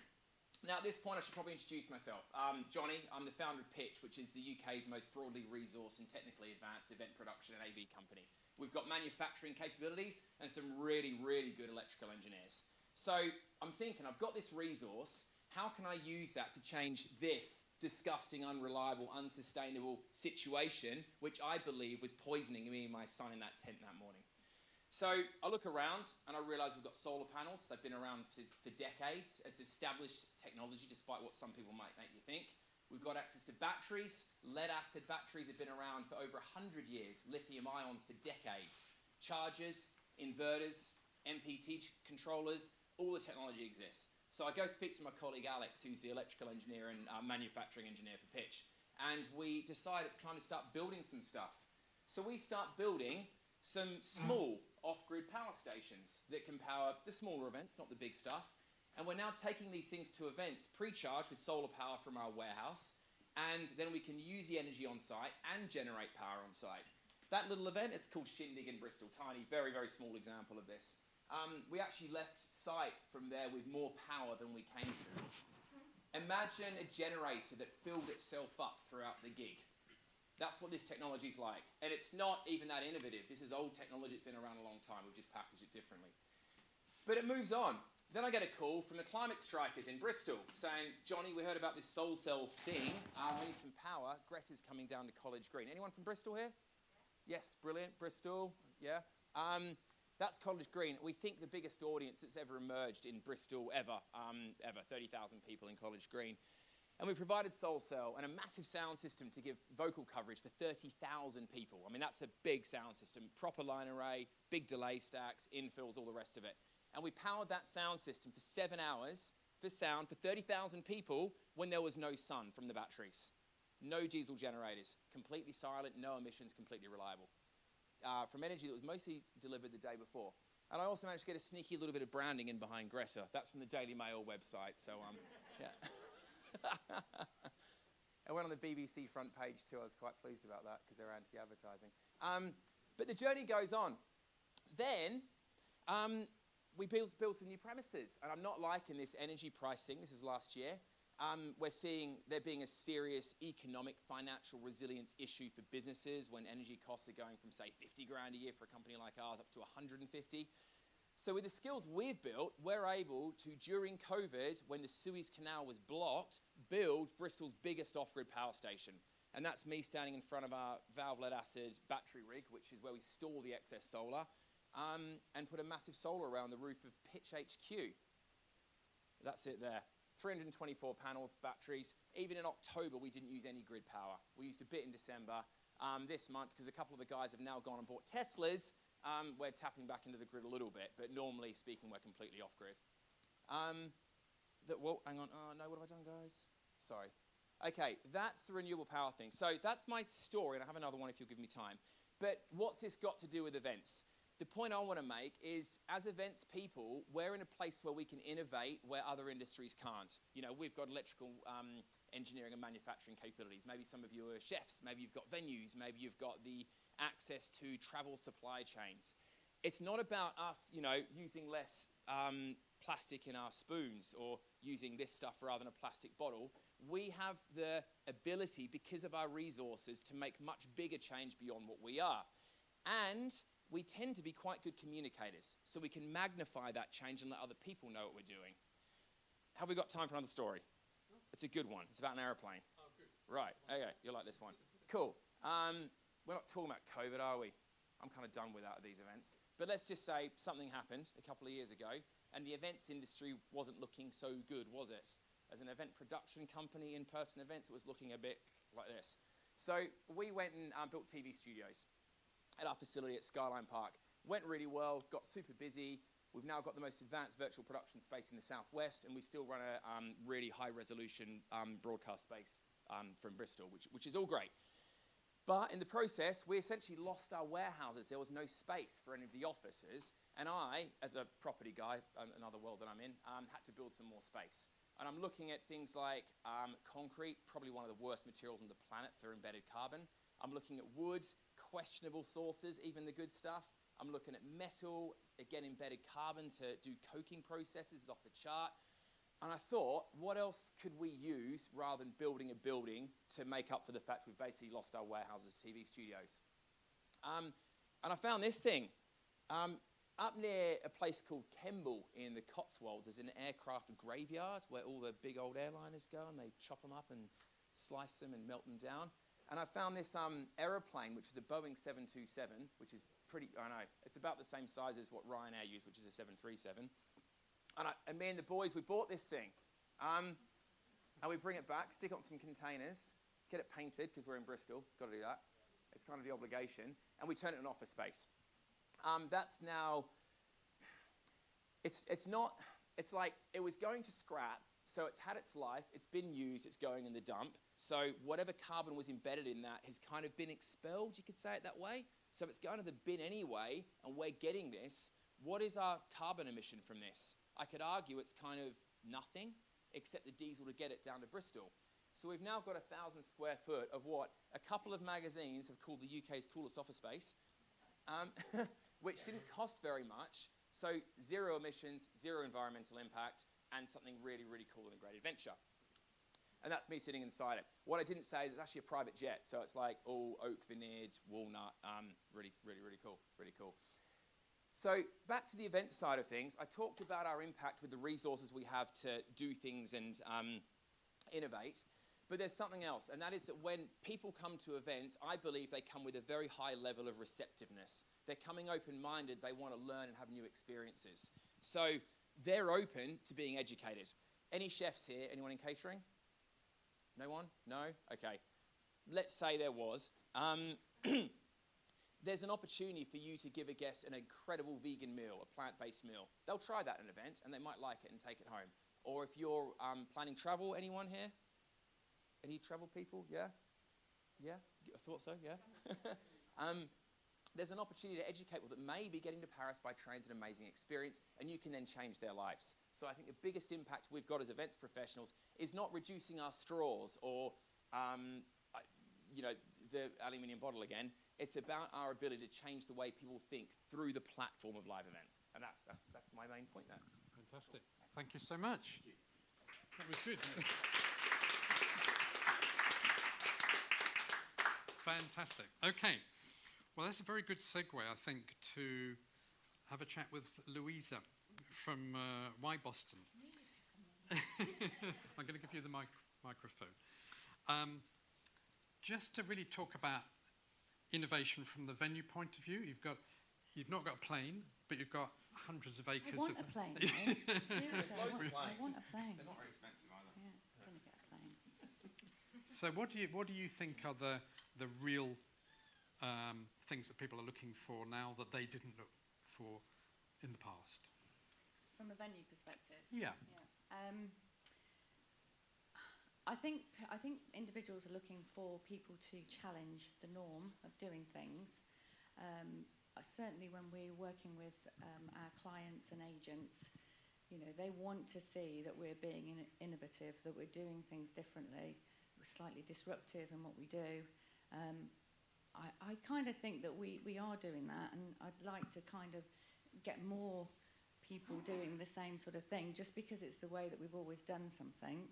Now at this point, I should probably introduce myself. Johnny, I'm the founder of Pitch, which is the UK's most broadly resourced and technically advanced event production and AV company. We've got manufacturing capabilities and some really, really good electrical engineers. So I'm thinking, I've got this resource, how can I use that to change this disgusting, unreliable, unsustainable situation, which I believe was poisoning me and my son in that tent that morning. So I look around and I realise we've got solar panels. They've been around for decades. It's established technology, despite what some people might make you think. We've got access to batteries. Lead-acid batteries have been around for over 100 years. Lithium ions for decades. Chargers, inverters, MPT controllers, all the technology exists. So I go speak to my colleague Alex, who's the electrical engineer and manufacturing engineer for Pitch, and we decide it's time to start building some stuff. So we start building some small off-grid power stations that can power the smaller events, not the big stuff. And we're now taking these things to events pre-charged with solar power from our warehouse, and then we can use the energy on site and generate power on site. That little event, it's called Shindig in Bristol. Tiny, very, very small example of this. We actually left site from there with more power than we came to. Imagine a generator that filled itself up throughout the gig. That's what this technology is like. And it's not even that innovative. This is old technology that's been around a long time. We've just packaged it differently. But it moves on. Then I get a call from the climate strikers in Bristol saying, Johnny, we heard about this solar cell thing. We need some power. Greta's coming down to College Green. Anyone from Bristol here? Yes, brilliant. Bristol, yeah. That's College Green. We think the biggest audience that's ever emerged in Bristol ever. 30,000 people in College Green. And we provided Soul Cell and a massive sound system to give vocal coverage for 30,000 people. I mean, that's a big sound system. Proper line array, big delay stacks, infills, all the rest of it. And we powered that sound system for 7 hours for sound for 30,000 people when there was no sun from the batteries. No diesel generators, completely silent, no emissions, completely reliable. From energy that was mostly delivered the day before. And I also managed to get a sneaky little bit of branding in behind Greta. That's from the Daily Mail website, so yeah. I went on the BBC front page too. I was quite pleased about that because they're anti-advertising. But the journey goes on. Then we built some new premises, and I'm not liking this energy pricing. This is last year. We're seeing there being a serious economic, financial resilience issue for businesses when energy costs are going from, say, 50 grand a year for a company like ours up to 150. So with the skills we've built, we're able to, during COVID, when the Suez Canal was blocked, build Bristol's biggest off-grid power station. And that's me standing in front of our valve lead-acid battery rig, which is where we store the excess solar, and put a massive solar around the roof of Pitch HQ. That's it there. 324 panels, batteries. Even in October, we didn't use any grid power. We used a bit in December. This month, because a couple of the guys have now gone and bought Teslas, we're tapping back into the grid a little bit, but normally speaking, we're completely off-grid. Hang on. Oh, no, what have I done, guys? Sorry. Okay, that's the renewable power thing. So that's my story, and I have another one if you'll give me time. But what's this got to do with events? The point I want to make is, as events people, we're in a place where we can innovate where other industries can't. You know, we've got electrical engineering and manufacturing capabilities. Maybe some of you are chefs. Maybe you've got venues. Maybe you've got the access to travel supply chains. It's not about us, using less plastic in our spoons or using this stuff rather than a plastic bottle. We have the ability, because of our resources, to make much bigger change beyond what we are. And we tend to be quite good communicators, so we can magnify that change and let other people know what we're doing. Have we got time for another story? It's a good one. It's about an aeroplane. Oh, good. Right, okay, you'll like this one. Cool. We're not talking about COVID, are we? I'm kind of done with that at these events. But let's just say something happened a couple of years ago, and the events industry wasn't looking so good, was it? As an event production company, in-person events, it was looking a bit like this. So we went and built TV studios at our facility at Skyline Park. Went really well, got super busy. We've now got the most advanced virtual production space in the Southwest, and we still run a really high-resolution broadcast space from Bristol, which is all great. But in the process, we essentially lost our warehouses. There was no space for any of the offices. And I, as a property guy, another world that I'm in, had to build some more space. And I'm looking at things like concrete, probably one of the worst materials on the planet for embedded carbon. I'm looking at wood, questionable sources, even the good stuff. I'm looking at metal, again, embedded carbon to do coking processes is off the chart. And I thought, what else could we use rather than building a building to make up for the fact we've basically lost our warehouses, TV studios? And I found this thing. Up near a place called Kemble in the Cotswolds, there's an aircraft graveyard where all the big old airliners go and they chop them up and slice them and melt them down. And I found this aeroplane, which is a Boeing 727, which is pretty, I know, it's about the same size as what Ryanair used, which is a 737. And me and the boys, we bought this thing. And we bring it back, stick it on some containers, get it painted, because we're in Bristol, got to do that. It's kind of the obligation. And we turn it into office space. That's now, it's like it was going to scrap, so it's had its life, it's been used, it's going in the dump. So whatever carbon was embedded in that has kind of been expelled, you could say it that way. So it's going to the bin anyway, and we're getting this. What is our carbon emission from this? I could argue it's kind of nothing, except the diesel to get it down to Bristol. So we've now got 1,000 square foot of what a couple of magazines have called the UK's coolest office space, which didn't cost very much. So 0 emissions, 0 environmental impact, and something really, really cool and a great adventure. And that's me sitting inside it. What I didn't say is it's actually a private jet. So it's like all oak veneered, walnut, really, really, really cool, really cool. So back to the event side of things, I talked about our impact with the resources we have to do things and innovate. But there's something else, and that is that when people come to events, I believe they come with a very high level of receptiveness. They're coming open-minded, they want to learn and have new experiences. So they're open to being educated. Any chefs here? Anyone in catering? No one? No? Okay. Let's say there was. There's an opportunity for you to give a guest an incredible vegan meal, a plant-based meal. They'll try that at an event, and they might like it and take it home. Or if you're planning travel, anyone here? Any travel people? Yeah? Yeah? I thought so, yeah? There's an opportunity to educate people that maybe getting to Paris by train is an amazing experience, and you can then change their lives. So I think the biggest impact we've got as events professionals is not reducing our straws or, the aluminium bottle again. It's about our ability to change the way people think through the platform of live events. And that's my main point there. Fantastic. Thank you so much. That was good. Fantastic. Okay. Well, that's a very good segue, I think, to have a chat with Louisa from Why Boston. I'm going to give you the microphone. Just to really talk about innovation from the venue point of view, you've not got a plane, but you've got hundreds of acres. I want a plane. Seriously, I want a plane. They're not very expensive either. Yeah, I'm going to get a plane. So what do you think are the real things that people are looking for now that they didn't look for in the past? From a venue perspective? Yeah. I think individuals are looking for people to challenge the norm of doing things. Certainly when we're working with our clients and agents, they want to see that we're being innovative, that we're doing things differently, we're slightly disruptive in what we do. I kind of think that we are doing that, and I'd like to kind of get more people doing the same sort of thing, just because it's the way that we've always done something.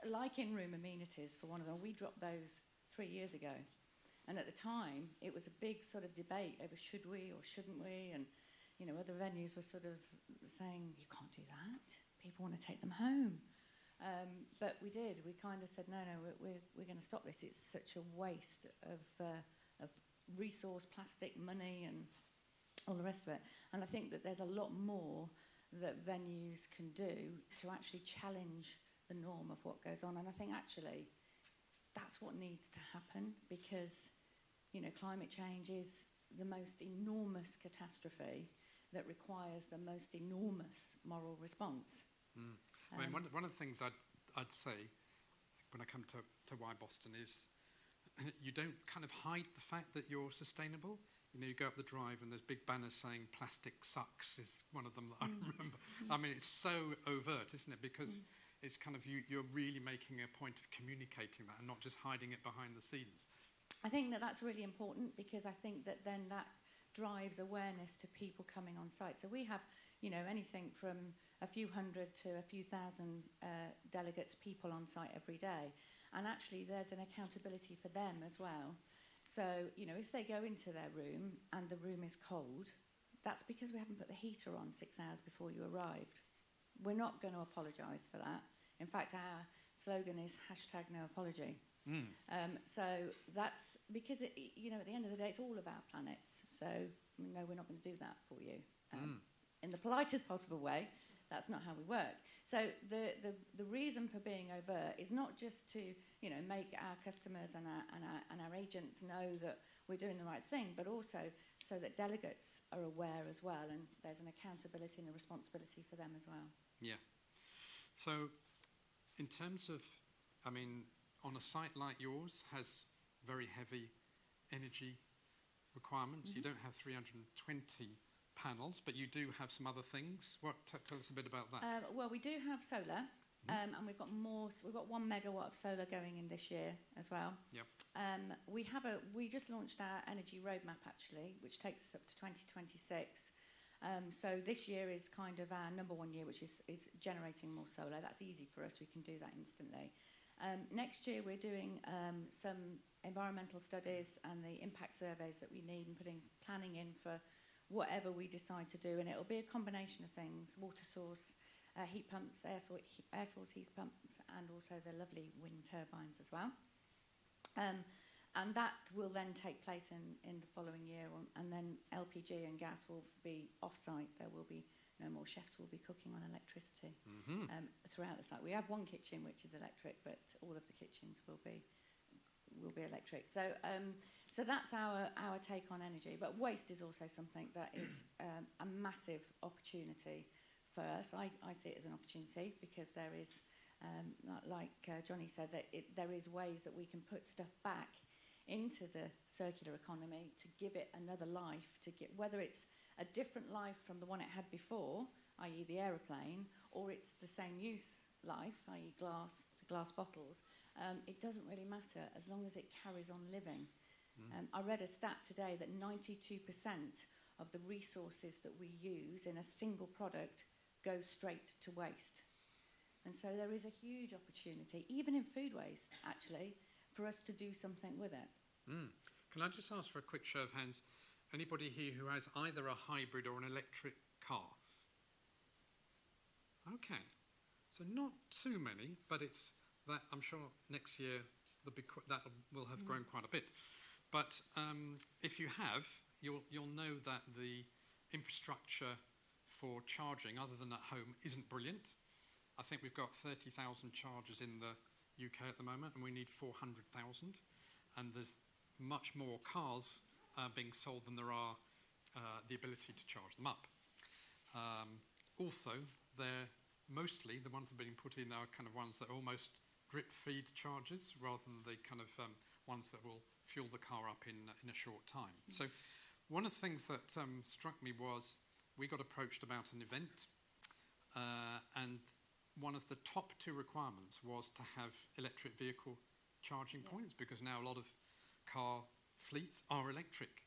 Like in-room amenities, for one of them, we dropped those 3 years ago. And at the time, it was a big sort of debate over should we or shouldn't we, and other venues were sort of saying, you can't do that, people want to take them home. But we did. We kind of said, no, we're going to stop this. It's such a waste of resource, plastic, money, and all the rest of it. And I think that there's a lot more that venues can do to actually challenge the norm of what goes on. And I think actually that's what needs to happen, because climate change is the most enormous catastrophe that requires the most enormous moral response. I mean, one of the things I'd say when I come to Why Boston is you don't kind of hide the fact that you're sustainable. You know, you go up the drive and there's big banners saying plastic sucks is one of them that I remember. I mean, it's so overt, isn't it? Because it's kind of you're really making a point of communicating that and not just hiding it behind the scenes. I think that that's really important, because I think that then that drives awareness to people coming on site. So we have, you know, anything from a few hundred to a few thousand delegates, people on site every day. And actually there's an accountability for them as well. So, you know, if they go into their room and the room is cold, that's because we haven't put the heater on 6 hours before you arrived. We're not going to apologise for that. In fact, our slogan is #NoApology. So that's because, you know, at the end of the day, it's all of our planets. So, no, we're not going to do that for you. In the politest possible way, that's not how we work. So the reason for being overt is not just to, you know, make our customers and our agents know that we're doing the right thing, but also so that delegates are aware as well, and there's an accountability and a responsibility for them as well. Yeah. So in terms of, I mean, on a site like yours has very heavy energy requirements. You don't have 320 panels, but you do have some other things. Tell us a bit about that. Well, we do have solar, and we've got more. So we've got 1 megawatt of solar going in this year as well. Yep. We just launched our energy roadmap actually, which takes us up to 2026. So this year is kind of our number 1 year, which is generating more solar. That's easy for us. We can do that instantly. Next year we're doing some environmental studies and the impact surveys that we need, and putting planning in for whatever we decide to do, and it'll be a combination of things: water source, heat pumps, air source heat pumps, and also the lovely wind turbines as well. And that will then take place in the following year, and then LPG and gas will be off-site. There will be no more chefs will be cooking on electricity throughout the site. We have 1 kitchen which is electric, but all of the kitchens will be electric. So that's our take on energy. But waste is also something that is a massive opportunity for us. I see it as an opportunity because there is, like Johnny said, that there is ways that we can put stuff back into the circular economy to give it another life, whether it's a different life from the one it had before, i.e. the aeroplane, or it's the same use life, i.e. glass bottles. It doesn't really matter as long as it carries on living. I read a stat today that 92% of the resources that we use in a single product go straight to waste. And so there is a huge opportunity, even in food waste, actually, for us to do something with it. Can I just ask for a quick show of hands? Anybody here who has either a hybrid or an electric car? Okay. So not too many, but it's that I'm sure next year that will have grown quite a bit. But if you have, you'll know that the infrastructure for charging, other than at home, isn't brilliant. I think we've got 30,000 chargers in the UK at the moment, and we need 400,000. And there's much more cars being sold than there are the ability to charge them up. Also, they're mostly the ones that are being put in are kind of ones that are almost drip feed chargers rather than the kind of ones that will fuel the car up in a short time. So one of the things that struck me was we got approached about an event, and one of the top 2 requirements was to have electric vehicle charging points, because now a lot of car fleets are electric.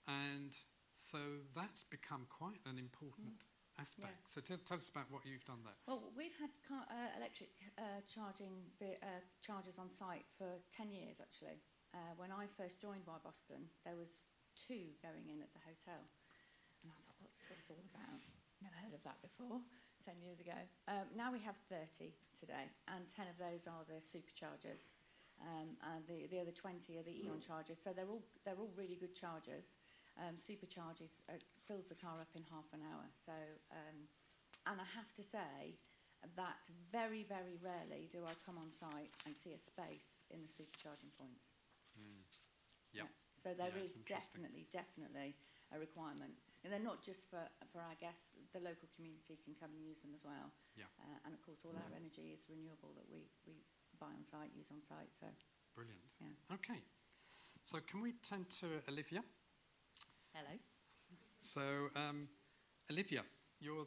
And so that's become quite an important aspect. So tell us about what you've done there. Well, we've had electric chargers on site for 10 years, actually. When I first joined by Boston, there was 2 going in at the hotel. And I thought, what's this all about? Never heard of that before, 10 years ago. Now we have 30 today, and 10 of those are the superchargers. And the other 20 are the Eon chargers. So they're all really good chargers. Supercharges fills the car up in half an hour. So, and I have to say that very, very rarely do I come on site and see a space in the supercharging points. Yep. So there Yeah, is definitely a requirement. And they're not just for our guests, the local community can come and use them as well. Yeah. And of course all our energy is renewable that we buy on site, use on site. So Brilliant. Yeah. Okay. So can we turn to Olivia? Hello. So, Olivia, you are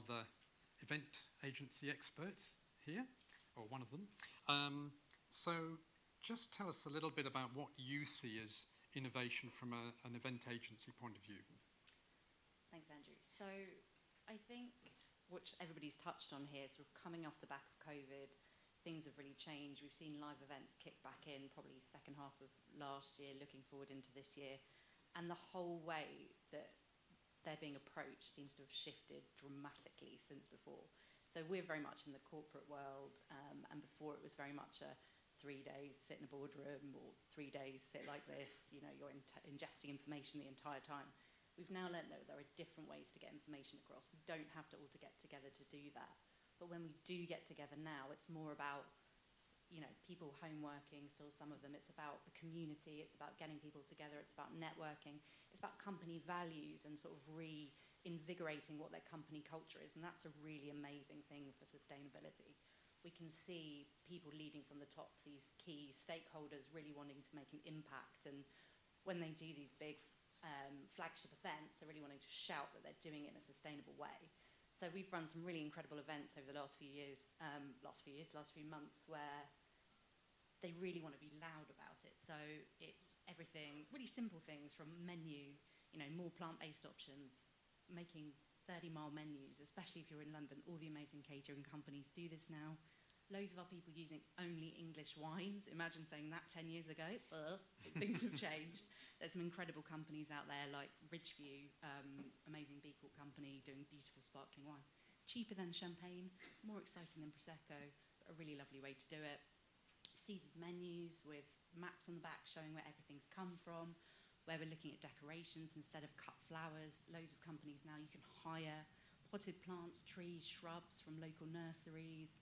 the event agency expert here, or one of them. So, just tell us a little bit about what you see as innovation from an event agency point of view. Thanks, Andrew. So I think what everybody's touched on here, sort of coming off the back of COVID, things have really changed. We've seen live events kick back in probably second half of last year, looking forward into this year. And the whole way that they're being approached seems to have shifted dramatically since before. So we're very much in the corporate world, and before it was very much a 3 days sit in a boardroom or 3 days sit like this, you know, you're ingesting information the entire time. We've now learned that there are different ways to get information across. We don't have to all to get together to do that. But when we do get together now, it's more about, you know, people homeworking, still some of them. It's about the community. It's about getting people together. It's about networking. It's about company values and sort of reinvigorating what their company culture is. And that's a really amazing thing for sustainability. We can see people leading from the top, these key stakeholders really wanting to make an impact. And when they do these big flagship events, they're really wanting to shout that they're doing it in a sustainable way. So we've run some really incredible events over the last few months, where they really want to be loud about it. So it's everything, really simple things from menu, you know, more plant-based options, making 30-mile menus, especially if you're in London. All the amazing catering companies do this now. Loads of our people using only English wines. Imagine saying that 10 years ago. Things have changed. There's some incredible companies out there like Ridgeview, amazing B Corp company doing beautiful sparkling wine. Cheaper than champagne, more exciting than Prosecco, but a really lovely way to do it. Seated menus with maps on the back showing where everything's come from, where we're looking at decorations instead of cut flowers. Loads of companies now, you can hire potted plants, trees, shrubs from local nurseries,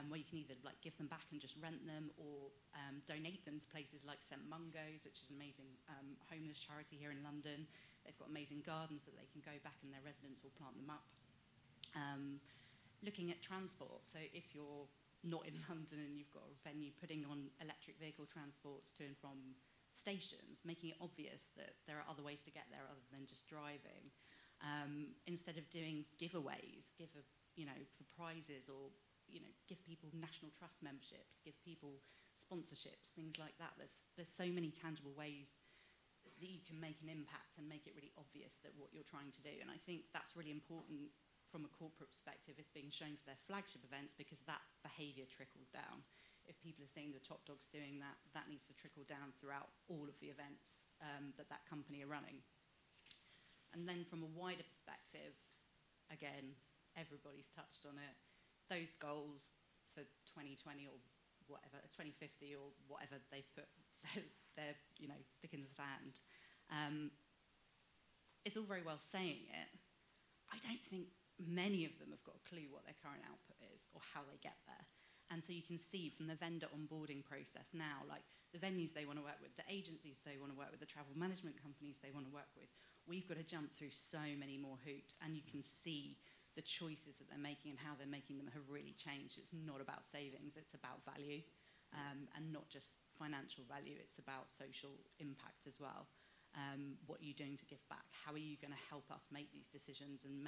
where you can either like give them back and just rent them, or donate them to places like St Mungo's, which is an amazing homeless charity here in London. They've got amazing gardens that they can go back and their residents will plant them up. Looking at transport, so if you're not in London and you've got a venue, putting on electric vehicle transports to and from stations, making it obvious that there are other ways to get there other than just driving. Instead of doing giveaways, for prizes, or give people national trust memberships, give people sponsorships, things like that. There's so many tangible ways that you can make an impact and make it really obvious that what you're trying to do. And I think that's really important from a corporate perspective. It's being shown for their flagship events, because that behaviour trickles down. If people are seeing the top dogs doing that, that needs to trickle down throughout all of the events that company are running. And then from a wider perspective, again, everybody's touched on it, those goals for 2020 or whatever, 2050 or whatever they've put their stick in the sand. It's all very well saying it. I don't think many of them have got a clue what their current output is or how they get there. And so you can see from the vendor onboarding process now, like the venues they want to work with, the agencies they want to work with, the travel management companies they want to work with, we've got to jump through so many more hoops, and you can see the choices that they're making and how they're making them have really changed. It's not about savings, it's about value, and not just financial value, it's about social impact as well. What are you doing to give back? How are you going to help us make these decisions and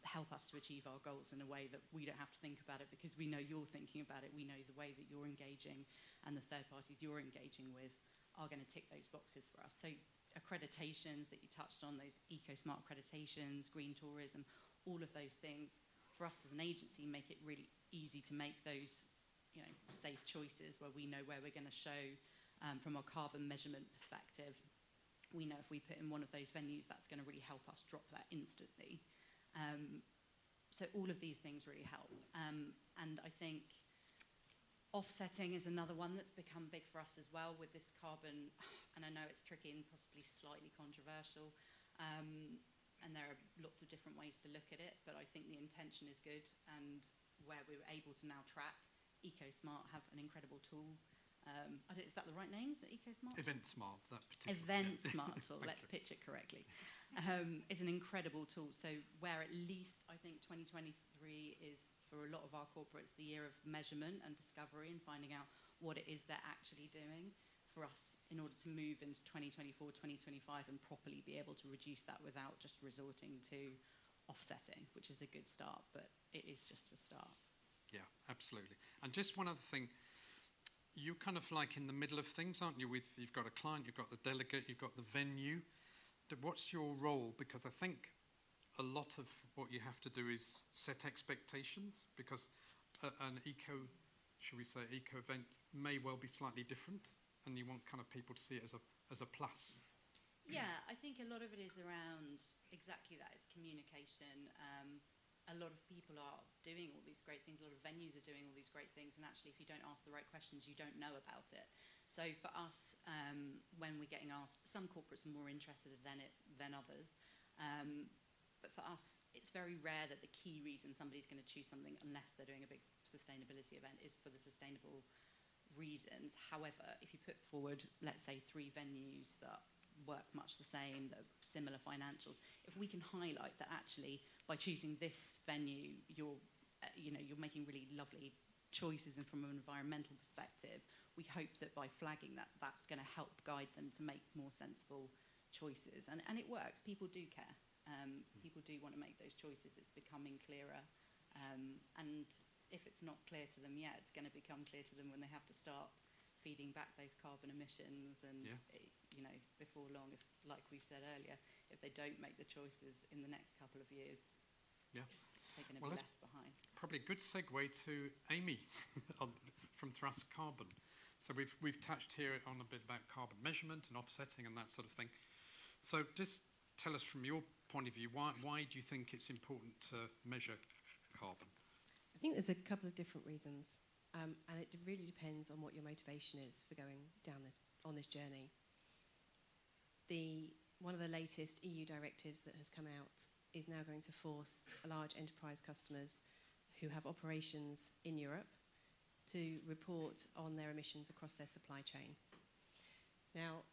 help us to achieve our goals in a way that we don't have to think about it, because we know you're thinking about it, we know the way that you're engaging and the third parties you're engaging with are going to tick those boxes for us. So accreditations that you touched on, those eco-smart accreditations, green tourism, all of those things for us as an agency make it really easy to make those safe choices where we know where we're going to show from a carbon measurement perspective. We know if we put in one of those venues, that's going to really help us drop that instantly. So all of these things really help. And I think offsetting is another one that's become big for us as well with this carbon, and I know it's tricky and possibly slightly controversial, and there are lots of different ways to look at it, but I think the intention is good, and where we're able to now track, EcoSmart have an incredible tool. Is that the right name? Is it EcoSmart? EventSmart, that particular. EventSmart tool, let's pitch it correctly. Is an incredible tool. So where at least I think 2023 is for a lot of our corporates, the year of measurement and discovery and finding out what it is they're actually doing. For us, in order to move into 2024, 2025 and properly be able to reduce that without just resorting to offsetting, which is a good start, but it is just a start. Yeah, absolutely. And just one other thing, you're kind of like in the middle of things, aren't you? You've got a client, you've got the delegate, you've got the venue. What's your role? Because I think a lot of what you have to do is set expectations, because an eco event may well be slightly different, and you want kind of people to see it as a plus. Yeah, I think a lot of it is around exactly that. It's communication. A lot of people are doing all these great things. A lot of venues are doing all these great things. And actually, if you don't ask the right questions, you don't know about it. So for us, when we're getting asked, some corporates are more interested than others. But for us, it's very rare that the key reason somebody's going to choose something, unless they're doing a big sustainability event, is for the sustainable reasons. However, if you put forward, let's say, 3 venues that work much the same, that are similar financials, if we can highlight that actually by choosing this venue, you're making really lovely choices, and from an environmental perspective, we hope that by flagging that, that's going to help guide them to make more sensible choices. And it works. People do care. People do want to make those choices. It's becoming clearer. And if it's not clear to them yet, it's going to become clear to them when they have to start feeding back those carbon emissions. And it's, before long, if, like we've said earlier, if they don't make the choices in the next couple of years, they're going to be left behind. Probably a good segue to Amy from Thrust Carbon. So we've touched here on a bit about carbon measurement and offsetting and that sort of thing. So just tell us from your point of view, why do you think it's important to measure carbon? I think there's a couple of different reasons, and it really depends on what your motivation is for going down on this journey. One of the latest EU directives that has come out is now going to force large enterprise customers who have operations in Europe to report on their emissions across their supply chain. Now,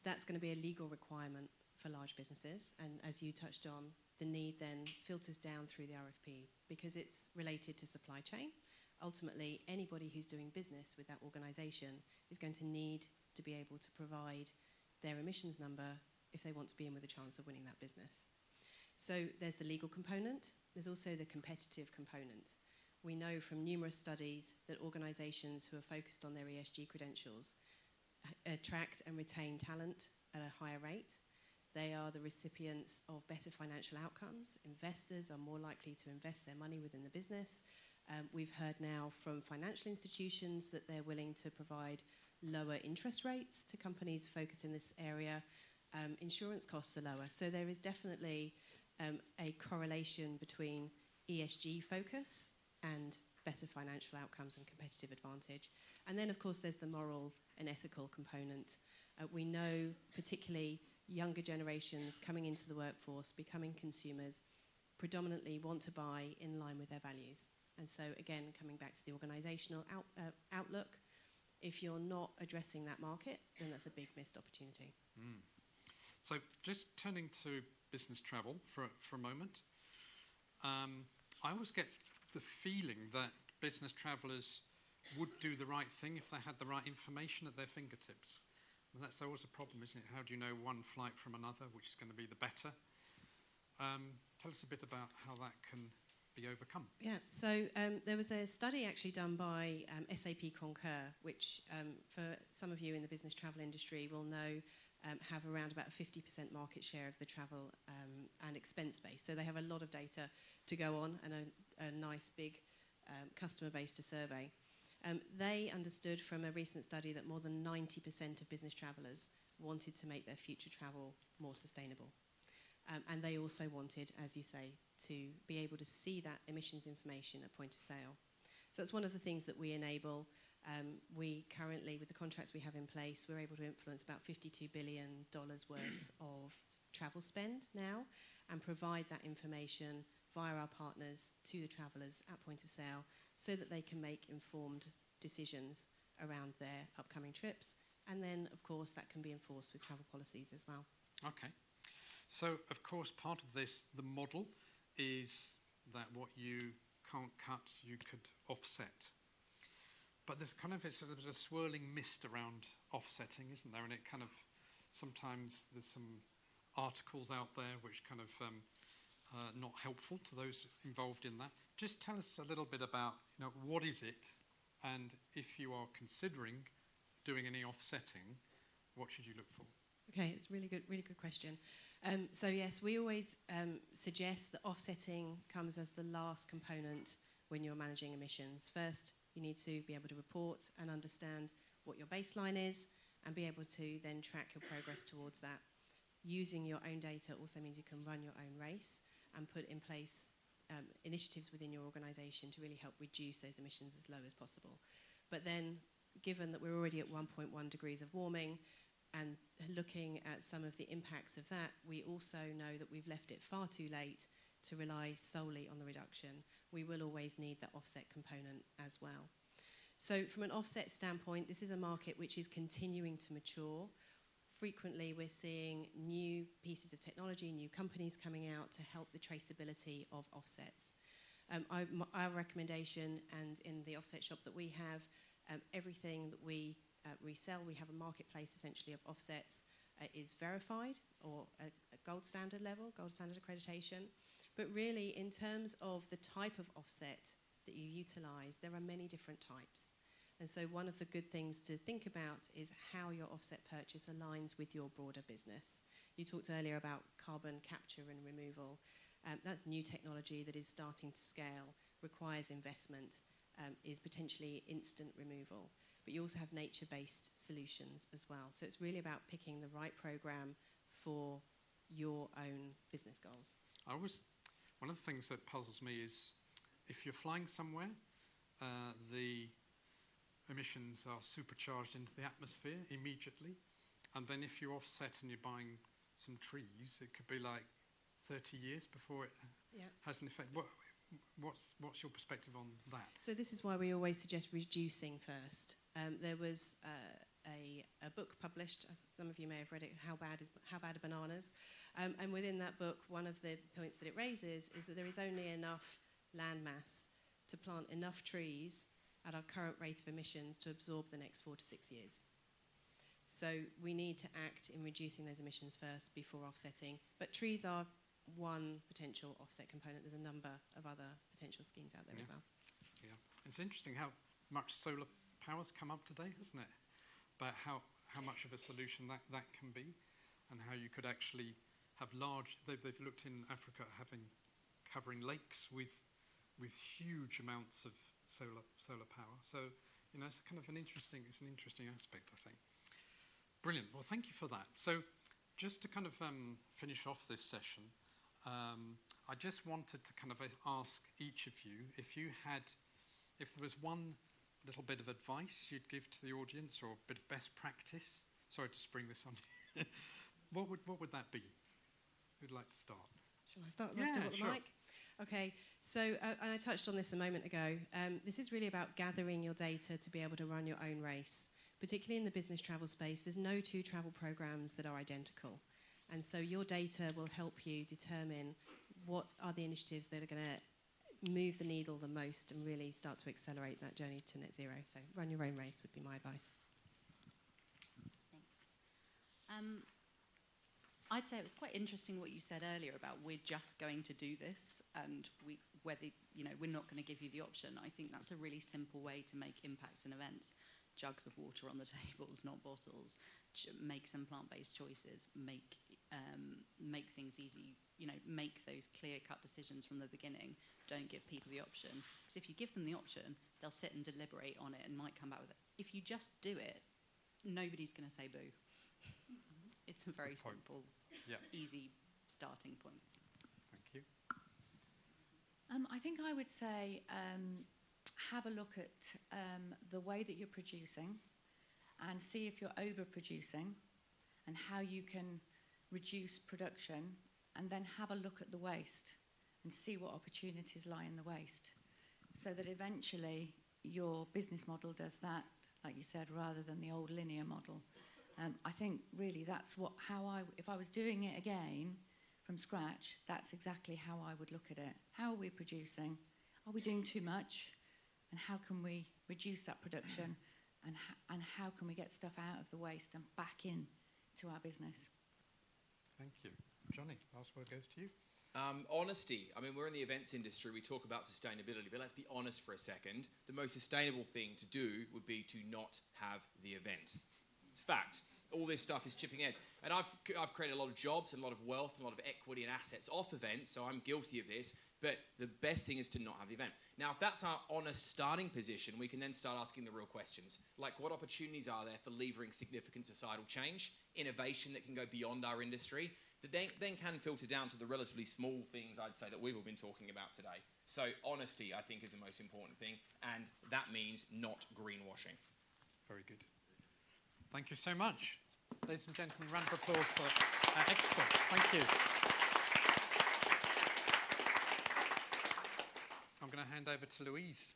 that's going to be a legal requirement for large businesses, and as you touched on, the need then filters down through the RFP because it's related to supply chain. Ultimately, anybody who's doing business with that organisation is going to need to be able to provide their emissions number if they want to be in with a chance of winning that business. So there's the legal component. There's also the competitive component. We know from numerous studies that organisations who are focused on their ESG credentials attract and retain talent at a higher rate. They are the recipients of better financial outcomes. Investors are more likely to invest their money within the business. We've heard now from financial institutions that they're willing to provide lower interest rates to companies focused in this area. Insurance costs are lower. So there is definitely a correlation between ESG focus and better financial outcomes and competitive advantage. And then, of course, there's the moral and ethical component. We know particularly younger generations coming into the workforce, becoming consumers, predominantly want to buy in line with their values. And so, again, coming back to the organisational outlook, if you're not addressing that market, then that's a big missed opportunity. So just turning to business travel for a moment, I always get the feeling that business travellers would do the right thing if they had the right information at their fingertips. And that's always a problem, isn't it? How do you know one flight from another, which is going to be the better? Tell us a bit about how that can be overcome. Yeah, so there was a study actually done by SAP Concur, which for some of you in the business travel industry will know have around about a 50% market share of the travel and expense base. So they have a lot of data to go on and a nice big customer base to survey. They understood from a recent study that more than 90% of business travellers wanted to make their future travel more sustainable. And they also wanted, as you say, to be able to see that emissions information at point of sale. So it's one of the things that we enable. We currently, with the contracts we have in place, we're able to influence about $52 billion worth of travel spend now and provide that information via our partners to the travellers at point of sale so that they can make informed decisions around their upcoming trips. And then, of course, that can be enforced with travel policies as well. Okay. So, of course, part of this, the model, is that what you can't cut, you could offset. But there's kind of it's a swirling mist around offsetting, isn't there? And it kind of sometimes there's some articles out there which kind of not helpful to those involved in that. Just tell us a little bit about, what is it, and if you are considering doing any offsetting, what should you look for? Okay, it's a really good question. So yes, we always suggest that offsetting comes as the last component when you're managing emissions. First, you need to be able to report and understand what your baseline is and be able to then track your progress towards that. Using your own data also means you can run your own race and put in place initiatives within your organisation to really help reduce those emissions as low as possible. But then, given that we're already at 1.1 degrees of warming and looking at some of the impacts of that, we also know that we've left it far too late to rely solely on the reduction. We will always need that offset component as well. So from an offset standpoint, this is a market which is continuing to mature. Frequently, we're seeing new pieces of technology, new companies coming out to help the traceability of offsets. Our recommendation, and in the offset shop that we have, everything that we resell, we have a marketplace essentially of offsets, is verified or a gold standard level, gold standard accreditation. But really, in terms of the type of offset that you utilise, there are many different types. And so one of the good things to think about is how your offset purchase aligns with your broader business. You talked earlier about carbon capture and removal. That's new technology that is starting to scale, requires investment, is potentially instant removal. But you also have nature-based solutions as well. So it's really about picking the right program for your own business goals. One of the things that puzzles me is if you're flying somewhere, the emissions are supercharged into the atmosphere immediately, and then if you offset and you're buying some trees, it could be like 30 years before it has an effect. What's your perspective on that? So this is why we always suggest reducing first. There was a book published, some of you may have read it, How Bad Are Bananas? And within that book, one of the points that it raises is that there is only enough land mass to plant enough trees at our current rate of emissions to absorb the next 4 to 6 years. So we need to act in reducing those emissions first before offsetting. But trees are one potential offset component. There's a number of other potential schemes out there as well. Yeah, it's interesting how much solar power's come up today, hasn't it? But how much of a solution that can be, and how you could actually have large. They've looked in Africa at covering lakes with huge amounts of solar power. So it's kind of an interesting aspect, I think. Brilliant. Well, thank you for that. So just to kind of finish off this session, I just wanted to kind of ask each of you if there was one little bit of advice you'd give to the audience, or a bit of best practice. Sorry to spring this on you. What would that be? Who'd like to start? Shall I start? Yeah, the sure. mic? Okay, so and I touched on this a moment ago. This is really about gathering your data to be able to run your own race. Particularly in the business travel space, there's no two travel programs that are identical. And so your data will help you determine what are the initiatives that are going to move the needle the most and really start to accelerate that journey to net zero. So run your own race would be my advice. Thanks. I'd say it was quite interesting what you said earlier about we're just going to do this, and we're not going to give you the option. I think that's a really simple way to make impacts and events. Jugs of water on the tables, not bottles. Make some plant-based choices. Make things easy. Make those clear-cut decisions from the beginning. Don't give people the option, because if you give them the option, they'll sit and deliberate on it and might come back with it. If you just do it, nobody's going to say boo. It's a very simple, easy starting point. Thank you. I think I would say have a look at the way that you're producing and see if you're overproducing and how you can reduce production, and then have a look at the waste and see what opportunities lie in the waste, so that eventually your business model does that, like you said, rather than the old linear model. I think really that's if I was doing it again from scratch, that's exactly how I would look at it. How are we producing? are we doing too much? And how can we reduce that production? And how can we get stuff out of the waste and back in to our business? Thank you. Johnny, last word goes to you. Honesty. I mean, we're in the events industry. We talk about sustainability, but let's be honest for a second. The most sustainable thing to do would be to not have the event. It's fact. All this stuff is chipping heads. And I've created a lot of jobs and a lot of wealth and a lot of equity and assets off events, so I'm guilty of this. But the best thing is to not have the event. Now, if that's our honest starting position, we can then start asking the real questions. Like, what opportunities are there for levering significant societal change, innovation that can go beyond our industry, that then can filter down to the relatively small things, I'd say, that we've all been talking about today. So honesty, I think, is the most important thing, and that means not greenwashing. Very good. Thank you so much. Ladies and gentlemen, round of applause for our experts. Thank you. I'm going to hand over to Louise.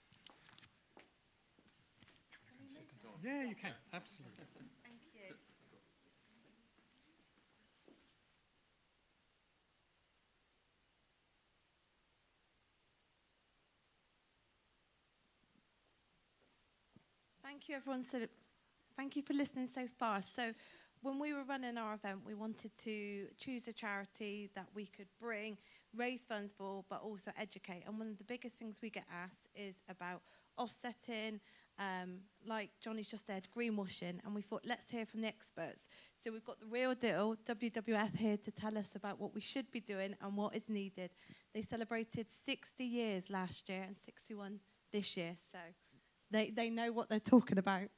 Yeah, you can. Absolutely. Thank you. Thank you, everyone. Thank you for listening so far. So when we were running our event, we wanted to choose a charity that we could bring, raise funds for, but also educate. And one of the biggest things we get asked is about offsetting, like Johnny's just said, greenwashing. And we thought, let's hear from the experts. So we've got the real deal, WWF, here to tell us about what we should be doing and what is needed. They celebrated 60 years last year and 61 this year. So they know what they're talking about.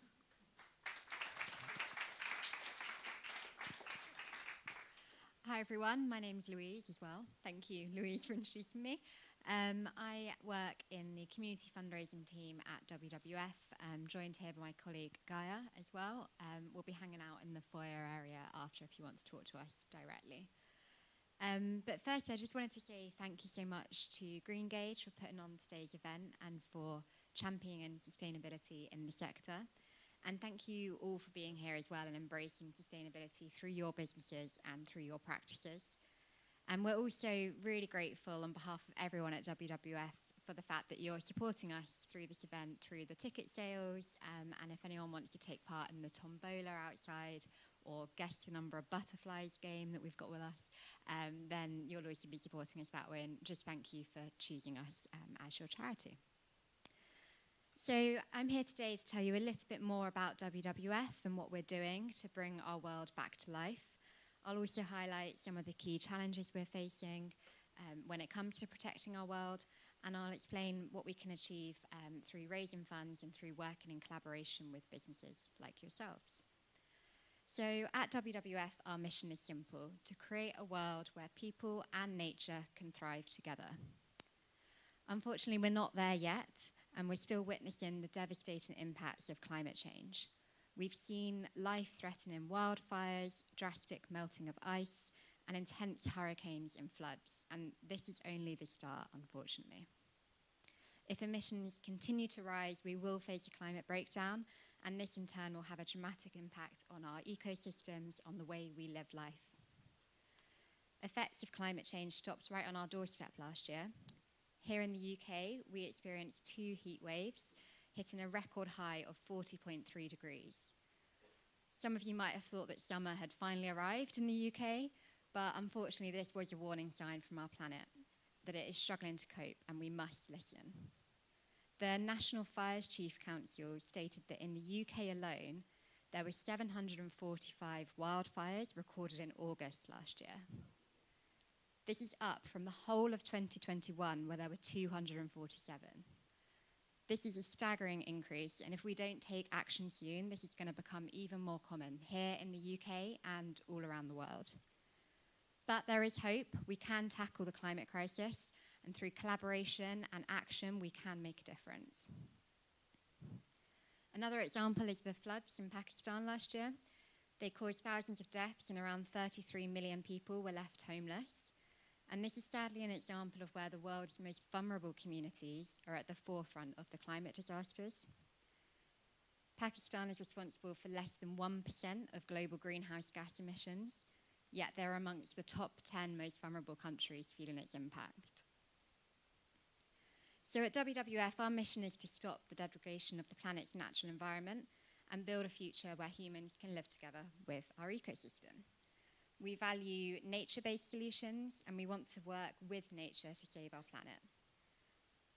Hi everyone, my name's Louise as well. Thank you, Louise, for introducing me. I work in the community fundraising team at WWF, joined here by my colleague Gaia as well. We'll be hanging out in the foyer area after if you want to talk to us directly. But first, I just wanted to say thank you so much to Greengage for putting on today's event and for championing sustainability in the sector. And thank you all for being here as well and embracing sustainability through your businesses and through your practices. And we're also really grateful on behalf of everyone at WWF for the fact that you're supporting us through this event, through the ticket sales, and if anyone wants to take part in the tombola outside or guess the number of butterflies game that we've got with us, then you'll also be supporting us that way. And just thank you for choosing us as your charity. So I'm here today to tell you a little bit more about WWF and what we're doing to bring our world back to life. I'll also highlight some of the key challenges we're facing when it comes to protecting our world, and I'll explain what we can achieve through raising funds and through working in collaboration with businesses like yourselves. So at WWF, our mission is simple: to create a world where people and nature can thrive together. Unfortunately, we're not there yet, and we're still witnessing the devastating impacts of climate change. We've seen life-threatening wildfires, drastic melting of ice, and intense hurricanes and floods, and this is only the start, unfortunately. If emissions continue to rise, we will face a climate breakdown, and this in turn will have a dramatic impact on our ecosystems, on the way we live life. Effects of climate change stopped right on our doorstep last year. Here in the UK, we experienced 2 heat waves, hitting a record high of 40.3 degrees. Some of you might have thought that summer had finally arrived in the UK, but unfortunately this was a warning sign from our planet that it is struggling to cope and we must listen. The National Fires Chief Council stated that in the UK alone, there were 745 wildfires recorded in August last year. This is up from the whole of 2021, where there were 247. This is a staggering increase, and if we don't take action soon, this is going to become even more common here in the UK and all around the world. But there is hope. We can tackle the climate crisis, and through collaboration and action, we can make a difference. Another example is the floods in Pakistan last year. They caused thousands of deaths, and around 33 million people were left homeless. And this is sadly an example of where the world's most vulnerable communities are at the forefront of the climate disasters. Pakistan is responsible for less than 1% of global greenhouse gas emissions, yet they're amongst the top 10 most vulnerable countries feeling its impact. So at WWF, our mission is to stop the degradation of the planet's natural environment and build a future where humans can live together with our ecosystem. We value nature-based solutions, and we want to work with nature to save our planet.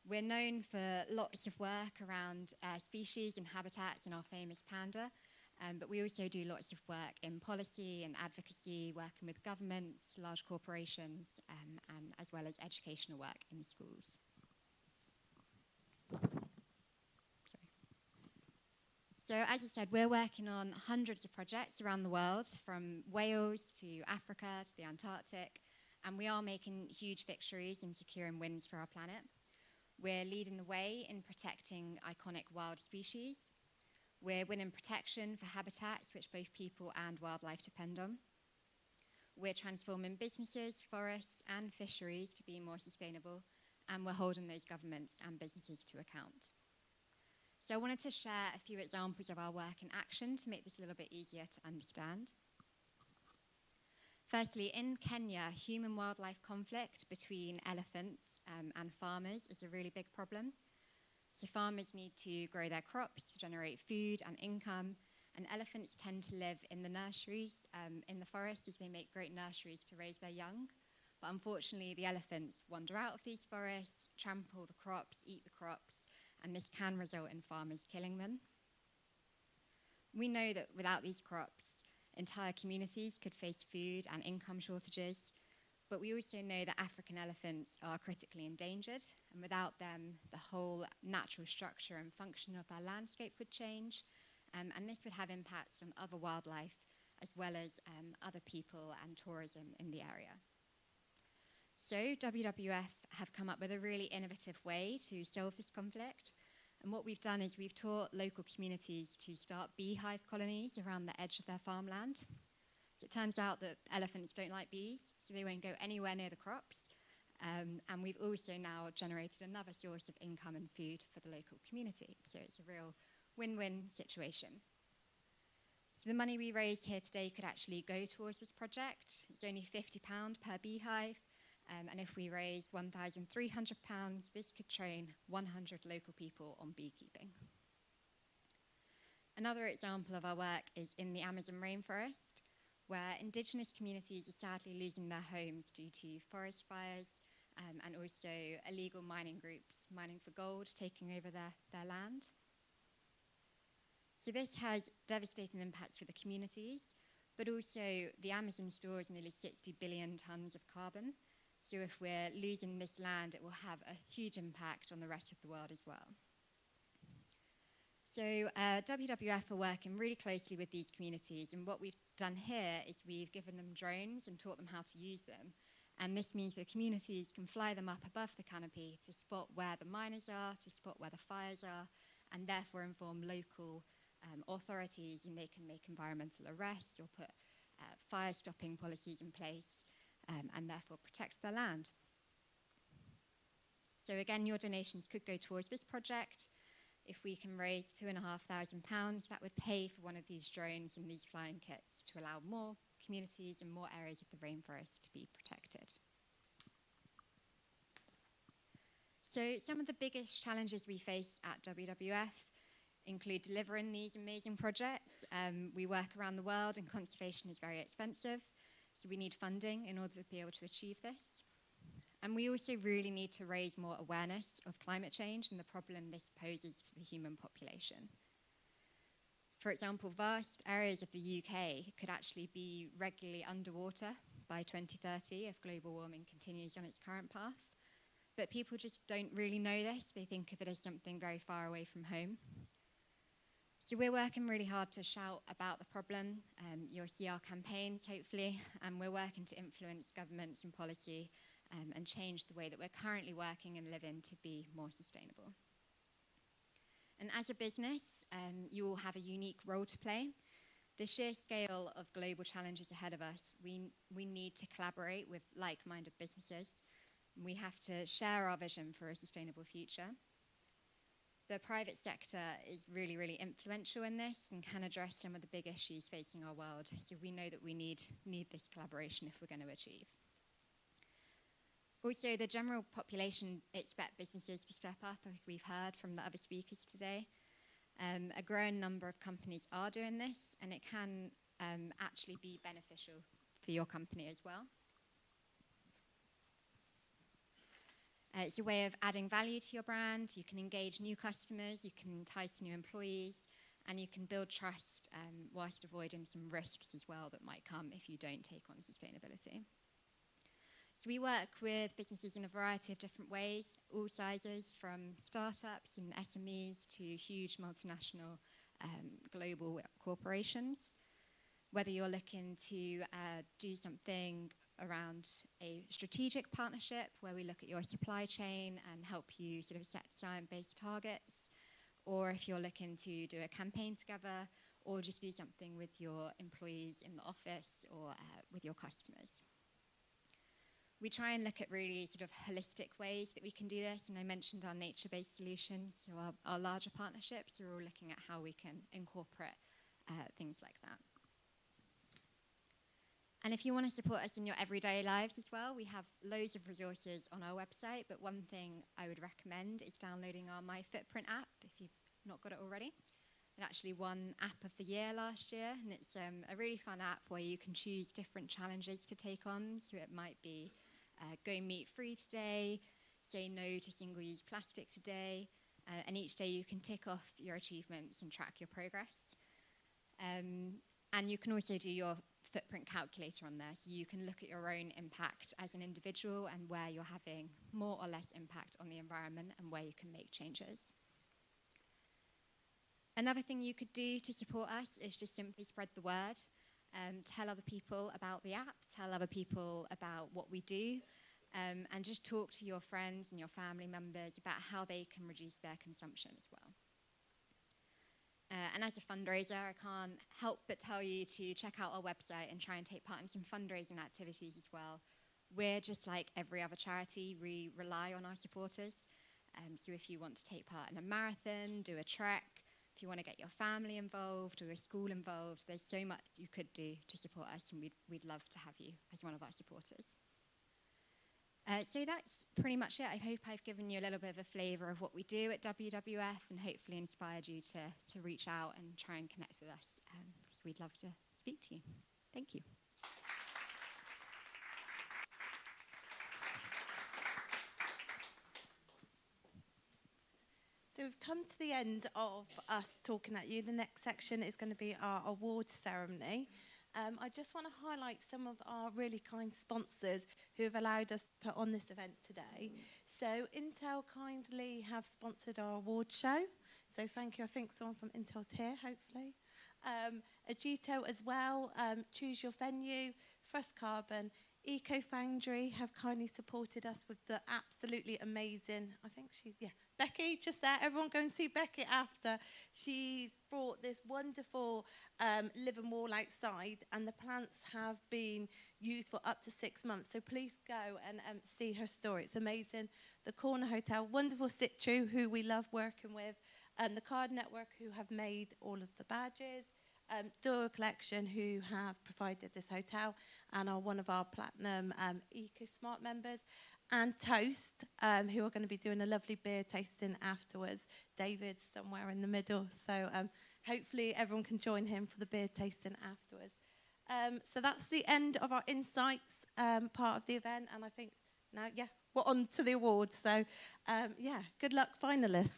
We're known for lots of work around species and habitats and our famous panda, but we also do lots of work in policy and advocacy, working with governments, large corporations, and as well as educational work in schools. So as I said, we're working on hundreds of projects around the world, from Wales to Africa to the Antarctic, and we are making huge victories and securing wins for our planet. We're leading the way in protecting iconic wild species. We're winning protection for habitats which both people and wildlife depend on. We're transforming businesses, forests, and fisheries to be more sustainable, and we're holding those governments and businesses to account. So I wanted to share a few examples of our work in action to make this a little bit easier to understand. Firstly, in Kenya, human-wildlife conflict between elephants and farmers is a really big problem. So farmers need to grow their crops to generate food and income, and elephants tend to live in the nurseries in the forest, as they make great nurseries to raise their young. But unfortunately, the elephants wander out of these forests, trample the crops, eat the crops, and this can result in farmers killing them. We know that without these crops, entire communities could face food and income shortages, but we also know that African elephants are critically endangered, and without them, the whole natural structure and function of their landscape would change, and this would have impacts on other wildlife, as well as other people and tourism in the area. So WWF have come up with a really innovative way to solve this conflict. And what we've done is we've taught local communities to start beehive colonies around the edge of their farmland. So it turns out that elephants don't like bees, so they won't go anywhere near the crops. And we've also now generated another source of income and food for the local community. So it's a real win-win situation. So the money we raised here today could actually go towards this project. It's only £50 per beehive. And if we raised £1,300, this could train 100 local people on beekeeping. Another example of our work is in the Amazon rainforest, where indigenous communities are sadly losing their homes due to forest fires and also illegal mining groups, mining for gold, taking over their land. So this has devastating impacts for the communities, but also the Amazon stores nearly 60 billion tons of carbon. So if we're losing this land, it will have a huge impact on the rest of the world as well. So WWF are working really closely with these communities, and what we've done here is we've given them drones and taught them how to use them. And this means the communities can fly them up above the canopy to spot where the miners are, to spot where the fires are, and therefore inform local authorities, and they can make environmental arrests or put fire-stopping policies in place. And therefore protect their land. So again, your donations could go towards this project. If we can raise £2,500, that would pay for one of these drones and these flying kits to allow more communities and more areas of the rainforest to be protected. So some of the biggest challenges we face at WWF include delivering these amazing projects. We work around the world, and conservation is very expensive. So we need funding in order to be able to achieve this. And we also really need to raise more awareness of climate change and the problem this poses to the human population. For example, vast areas of the UK could actually be regularly underwater by 2030 if global warming continues on its current path. But people just don't really know this. They think of it as something very far away from home. So we're working really hard to shout about the problem. You'll see our campaigns, hopefully, and we're working to influence governments and policy and change the way that we're currently working and living to be more sustainable. And as a business, you all have a unique role to play. The sheer scale of global challenges ahead of us, we need to collaborate with like-minded businesses. We have to share our vision for a sustainable future. The private sector is really, really influential in this and can address some of the big issues facing our world. So we know that we need this collaboration if we're going to achieve. Also, the general population expect businesses to step up, as we've heard from the other speakers today. A growing number of companies are doing this, and it can actually be beneficial for your company as well. It's a way of adding value to your brand. You can engage new customers, you can entice new employees, and you can build trust whilst avoiding some risks as well that might come if you don't take on sustainability. So we work with businesses in a variety of different ways, all sizes, from startups and SMEs to huge multinational global corporations. Whether you're looking to do something around a strategic partnership where we look at your supply chain and help you sort of set science-based targets, or if you're looking to do a campaign together, or just do something with your employees in the office or with your customers. We try and look at really sort of holistic ways that we can do this, and I mentioned our nature-based solutions, so our larger partnerships are all looking at how we can incorporate things like that. And if you want to support us in your everyday lives as well, we have loads of resources on our website, but one thing I would recommend is downloading our My Footprint app if you've not got it already. It actually won App of the Year last year, and it's a really fun app where you can choose different challenges to take on. So it might be go meat-free today, say no to single-use plastic today, and each day you can tick off your achievements and track your progress. And you can also do your footprint calculator on there, so you can look at your own impact as an individual and where you're having more or less impact on the environment and where you can make changes. Another thing you could do to support us is just simply spread the word. Tell other people about the app, tell other people about what we do, and just talk to your friends and your family members about how they can reduce their consumption as well. And as a fundraiser, I can't help but tell you to check out our website and try and take part in some fundraising activities as well. We're just like every other charity, we rely on our supporters. So if you want to take part in a marathon, do a trek, if you want to get your family involved or your school involved, there's so much you could do to support us, and we'd love to have you as one of our supporters. So that's pretty much it. I hope I've given you a little bit of a flavour of what we do at WWF and hopefully inspired you to reach out and try and connect with us, because we'd love to speak to you. Thank you. So we've come to the end of us talking at you. The next section is going to be our awards ceremony. I just want to highlight some of our really kind sponsors who have allowed us to put on this event today. So Intel kindly have sponsored our award show. So thank you. I think someone from Intel's here, hopefully. Agito as well, Choose Your Venue, Thrust Carbon, Eco Foundry have kindly supported us with the absolutely amazing, I think she's, Becky, just there. Everyone go and see Becky after. She's brought this wonderful living wall outside, and the plants have been used for up to 6 months. So please go and see her story. It's amazing. The Corner Hotel, wonderful Situ, who we love working with, and the Card Network, who have made all of the badges. Dora Collection, who have provided this hotel and are one of our Platinum EcoSmart members, and Toast, who are going to be doing a lovely beer tasting afterwards. David's somewhere in the middle, so hopefully everyone can join him for the beer tasting afterwards. So that's the end of our insights part of the event, and I think now, we're on to the awards. So, good luck, finalists.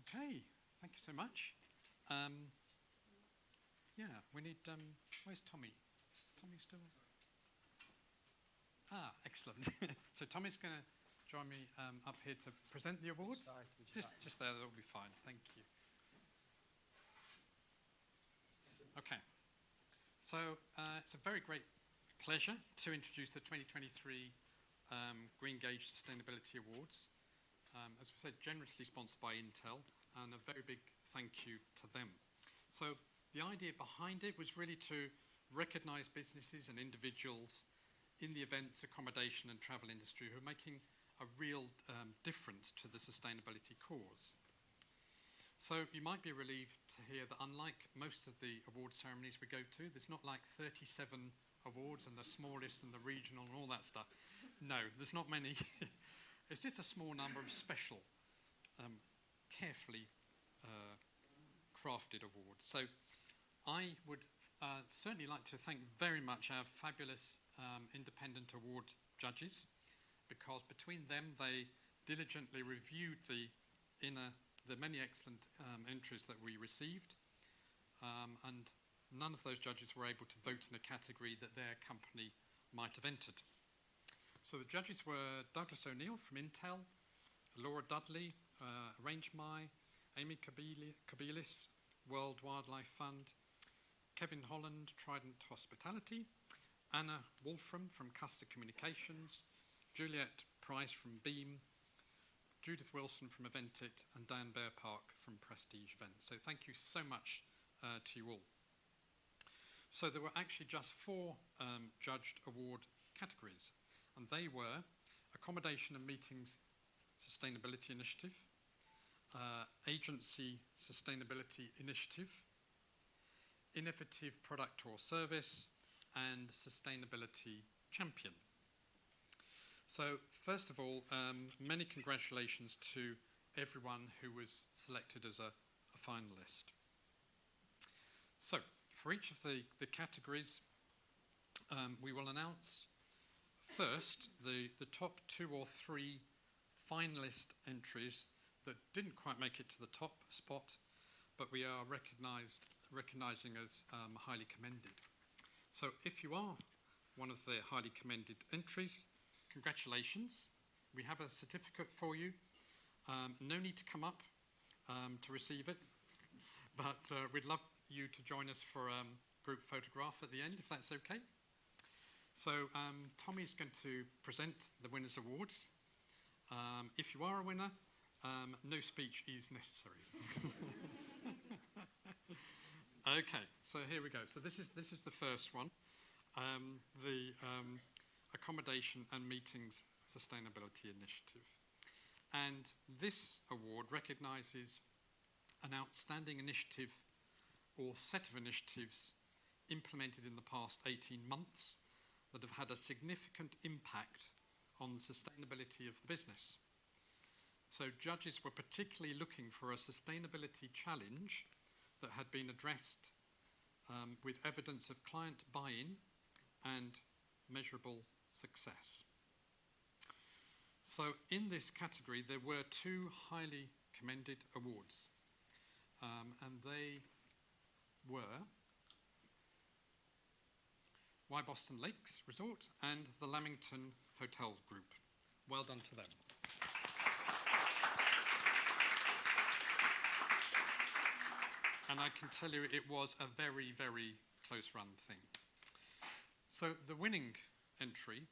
Okay, thank you so much. We need, where's Tommy? Is Tommy still there? Ah, excellent. So Tommy's going to join me up here to present the awards. Just there, that'll be fine. Thank you. Okay, so it's a very great pleasure to introduce the 2023 Greengage Sustainability Awards. As we said, generously sponsored by Intel, and a very big thank you to them. So the idea behind it was really to recognise businesses and individuals in the events, accommodation and travel industry who are making a real difference to the sustainability cause. So you might be relieved to hear that unlike most of the award ceremonies we go to, there's not like 37 awards and the smallest and the regional and all that stuff. No, there's not many. It's just a small number of special, carefully crafted awards. So I would certainly like to thank very much our fabulous independent award judges, because between them they diligently reviewed the many excellent entries that we received, and none of those judges were able to vote in a category that their company might have entered. So the judges were Douglas O'Neill from Intel, Laura Dudley, RangeMy, Amy Kabilis, World Wildlife Fund, Kevin Holland, Trident Hospitality, Anna Wolfram from Custer Communications, Juliet Price from Beam, Judith Wilson from Eventit, and Dan Bearpark from Prestige Events. So thank you so much to you all. So there were actually just 4 judged award categories, and they were Accommodation and Meetings Sustainability Initiative, Agency Sustainability Initiative, Innovative Product or Service, and Sustainability Champion. So first of all, many congratulations to everyone who was selected as a finalist. So for each of the categories, we will announce first the top 2 or 3 finalist entries that didn't quite make it to the top spot, but we are recognizing as highly commended. So if you are one of the highly commended entries, congratulations. We have a certificate for you. No need to come up to receive it, but we'd love you to join us for a group photograph at the end, if that's okay. So Tommy's going to present the winners' awards. If you are a winner, no speech is necessary. Okay, so here we go. So this is the first one, the Accommodation and Meetings Sustainability Initiative. And this award recognises an outstanding initiative or set of initiatives implemented in the past 18 months that have had a significant impact on the sustainability of the business. So judges were particularly looking for a sustainability challenge that had been addressed with evidence of client buy-in and measurable success. So in this category, there were 2 highly commended awards, and they were Why Boston Lakes Resort and the Lamington Hotel Group. Well done to them. And I can tell you it was a very, very close run thing. So the winning entry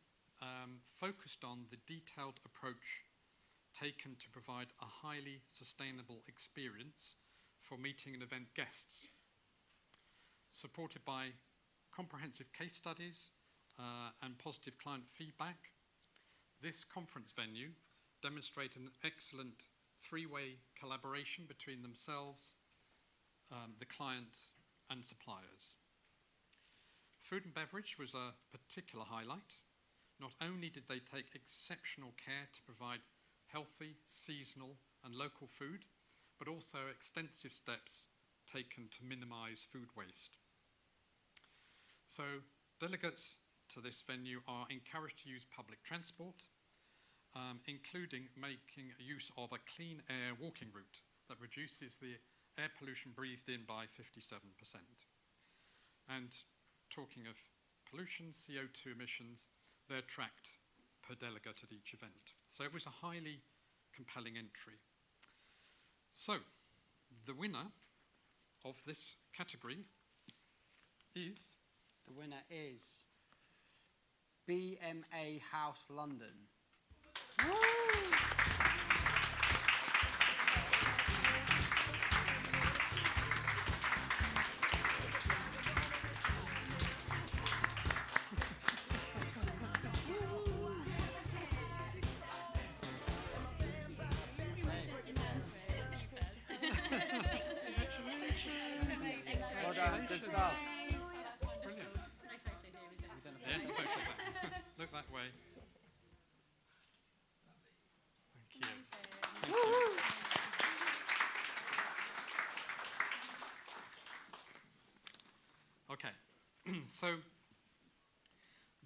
focused on the detailed approach taken to provide a highly sustainable experience for meeting and event guests, supported by comprehensive case studies and positive client feedback. This conference venue demonstrated an excellent 3-way collaboration between themselves, the client and suppliers. Food and beverage was a particular highlight. Not only did they take exceptional care to provide healthy, seasonal and local food, but also extensive steps taken to minimise food waste. So delegates to this venue are encouraged to use public transport, including making use of a clean air walking route that reduces the air pollution breathed in by 57%. And talking of pollution, CO2 emissions, they're tracked per delegate at each event. So it was a highly compelling entry. So the winner of this category is... The winner is BMA House London. stuff. That's brilliant. Yes, photo there. Look that way. Thank you. Thank you. Okay, so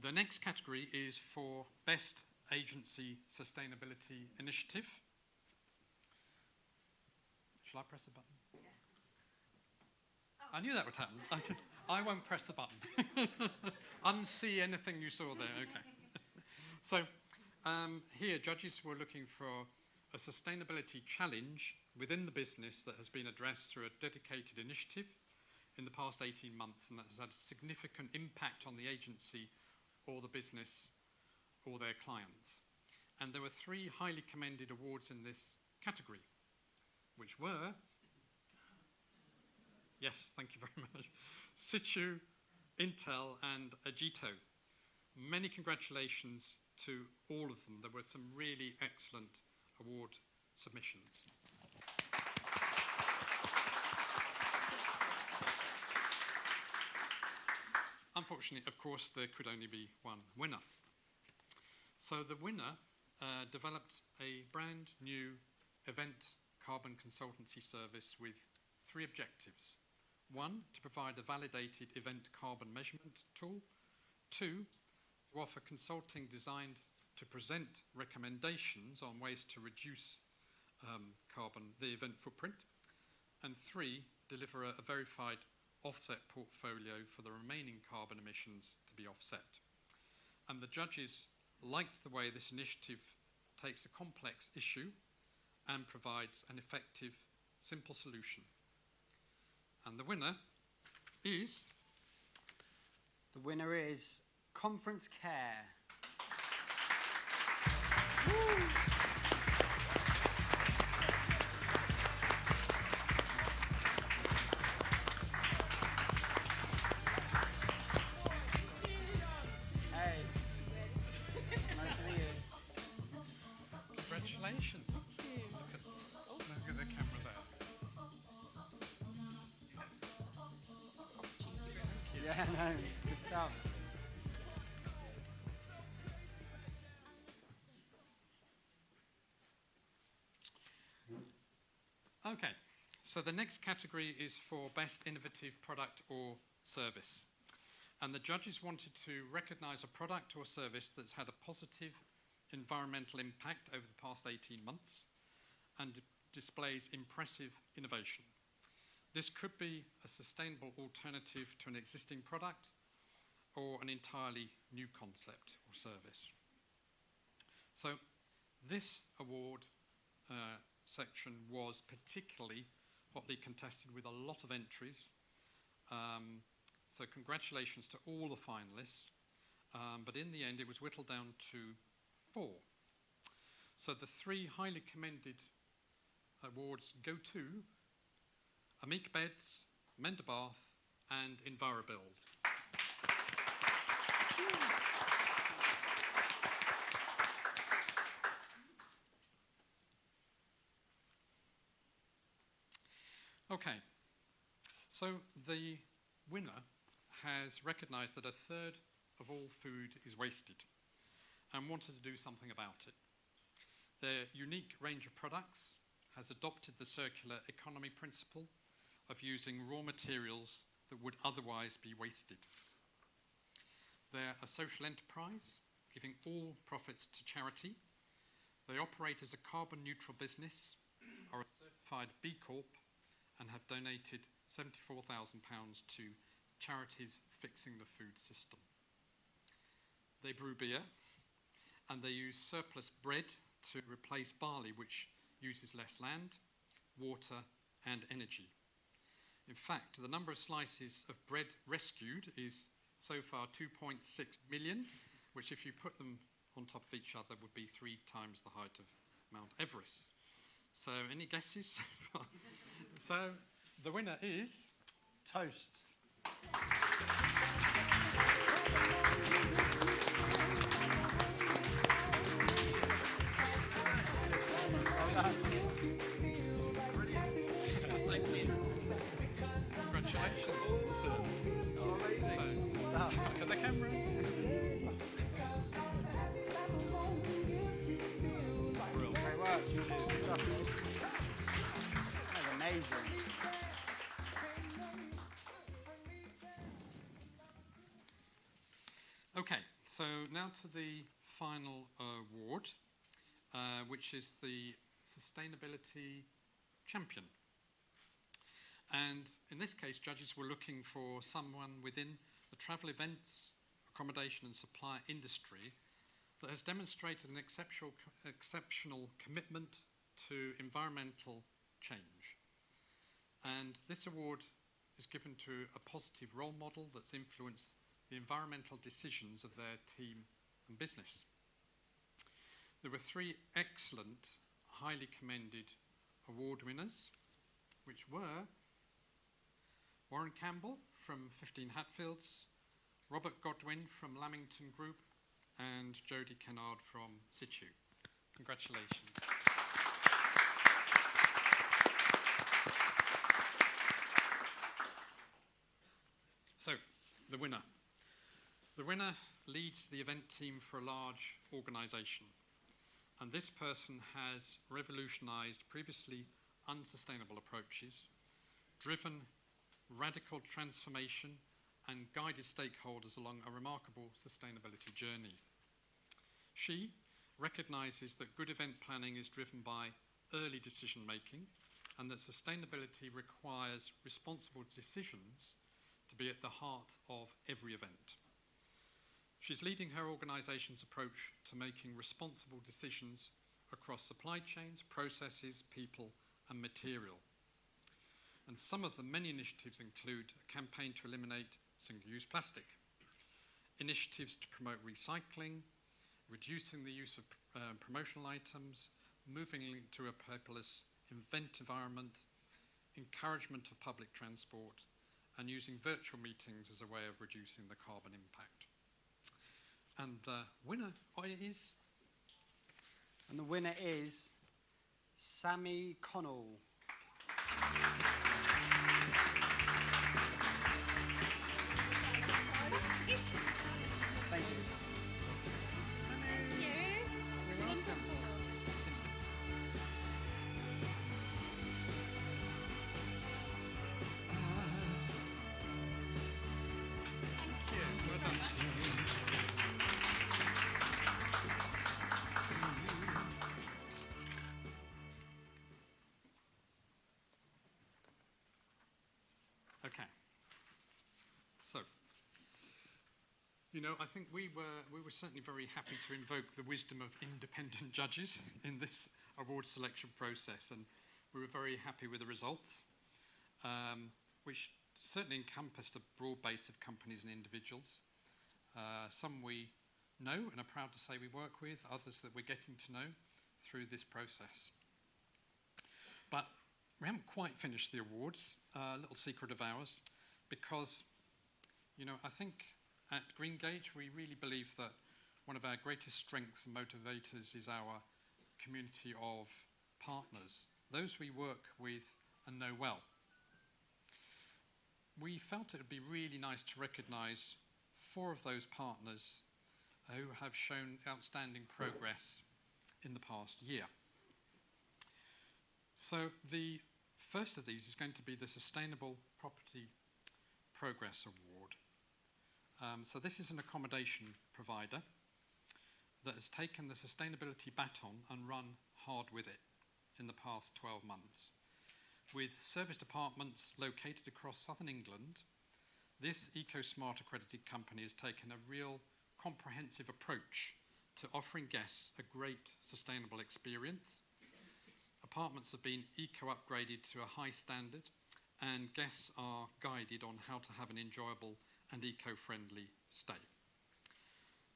the next category is for Best Agency Sustainability Initiative. Shall I press the button? Yeah. Oh. I knew that would happen. I won't press the button. Unsee anything you saw there. Okay. So here, judges were looking for a sustainability challenge within the business that has been addressed through a dedicated initiative in the past 18 months, and that has had a significant impact on the agency or the business or their clients. And there were 3 highly commended awards in this category, which were, yes, thank you very much, Situ, Intel and Agito. Many congratulations to all of them. There were some really excellent award submissions. Unfortunately, of course, there could only be one winner. So the winner developed a brand new event carbon consultancy service with 3 objectives. 1, to provide a validated event carbon measurement tool. 2, to offer consulting designed to present recommendations on ways to reduce the event footprint. And 3, deliver a verified offset portfolio for the remaining carbon emissions to be offset. And the judges liked the way this initiative takes a complex issue and provides an effective, simple solution. And the winner is? The winner is Conference Care. Hey, nice to meet you. Congratulations. Look at the camera there. Yeah, no, good stuff. Okay, so the next category is for Best Innovative Product or Service. And the judges wanted to recognise a product or service that's had a positive environmental impact over the past 18 months and displays impressive innovation. This could be a sustainable alternative to an existing product or an entirely new concept or service. So this award section was particularly hotly contested with a lot of entries. So congratulations to all the finalists. But in the end, it was whittled down to 4. So the 3 highly commended awards go to Amic Beds, Mendabath and EnviroBuild. Okay, so the winner has recognised that 1/3 of all food is wasted and wanted to do something about it. Their unique range of products has adopted the circular economy principle of using raw materials that would otherwise be wasted. They're a social enterprise, giving all profits to charity. They operate as a carbon neutral business, are a certified B Corp, and have donated £74,000 to charities fixing the food system. They brew beer, and they use surplus bread to replace barley, which uses less land, water, and energy. In fact, the number of slices of bread rescued is so far 2.6 million, which if you put them on top of each other would be 3 times the height of Mount Everest. So any guesses? So the winner is Toast. Congratulations. Amazing. Okay, so now to the final award, which is the Sustainability Champion. And in this case, judges were looking for someone within the travel, events, accommodation and supply industry that has demonstrated an exceptional commitment to environmental change. And this award is given to a positive role model that's influenced the environmental decisions of their team and business. There were 3 excellent, highly commended award winners, which were Warren Campbell from 15 Hatfields, Robert Godwin from Lamington Group, and Jodie Kennard from Situ. Congratulations. So, the winner. The winner leads the event team for a large organisation, and this person has revolutionised previously unsustainable approaches, driven radical transformation and guided stakeholders along a remarkable sustainability journey. She recognises that good event planning is driven by early decision making and that sustainability requires responsible decisions to be at the heart of every event. She's leading her organisation's approach to making responsible decisions across supply chains, processes, people and material. And some of the many initiatives include a campaign to eliminate single-use plastic, initiatives to promote recycling, reducing the use of promotional items, moving to a paperless event environment, encouragement of public transport, and using virtual meetings as a way of reducing the carbon impact. And the winner is? And the winner is Sammy Connell. Thank you. You're welcome. Thank you. Well done. Okay. So, you know, I think we were certainly very happy to invoke the wisdom of independent judges in this award selection process, and we were very happy with the results, which certainly encompassed a broad base of companies and individuals. Some we know and are proud to say we work with, others that we're getting to know through this process. But we haven't quite finished the awards, a little secret of ours, because, you know, I think at Greengage we really believe that one of our greatest strengths and motivators is our community of partners, those we work with and know well. We felt it would be really nice to recognise 4 of those partners who have shown outstanding progress in the past year. So the first of these is going to be the Sustainable Property Progress Award. So this is an accommodation provider that has taken the sustainability baton and run hard with it in the past 12 months. With service departments located across southern England, this EcoSmart accredited company has taken a real comprehensive approach to offering guests a great sustainable experience. Apartments have been eco-upgraded to a high standard, and guests are guided on how to have an enjoyable and eco-friendly stay.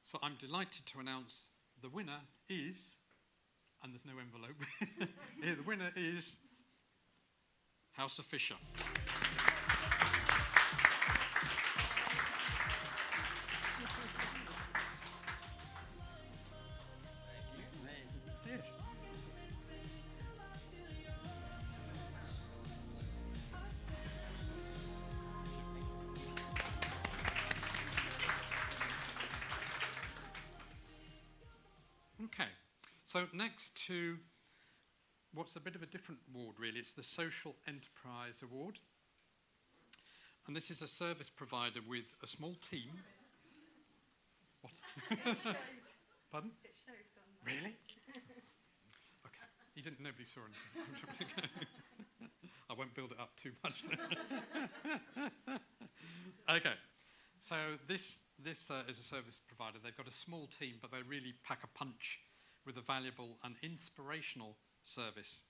So I'm delighted to announce the winner is, and there's no envelope, here, the winner is House of Fisher. Yes. Okay, so next to what's a bit of a different award, really. It's the Social Enterprise Award. And this is a service provider with a small team. What? Pardon? It showed on Really? Okay. Nobody saw anything. I won't build it up too much then. Okay. So this is a service provider. They've got a small team, but they really pack a punch with a valuable and inspirational service.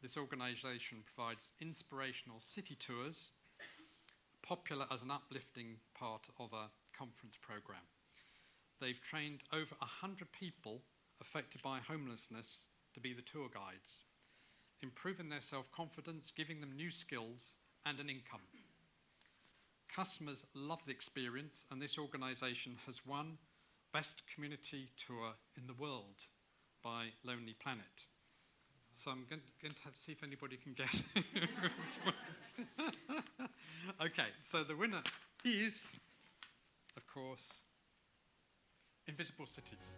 This organisation provides inspirational city tours, popular as an uplifting part of a conference programme. They've trained over 100 people affected by homelessness to be the tour guides, improving their self-confidence, giving them new skills and an income. Customers love the experience, and this organisation has won Best Community Tour in the World by Lonely Planet. So I'm going to have to see if anybody can guess. Okay, so the winner is, of course, Invisible Cities.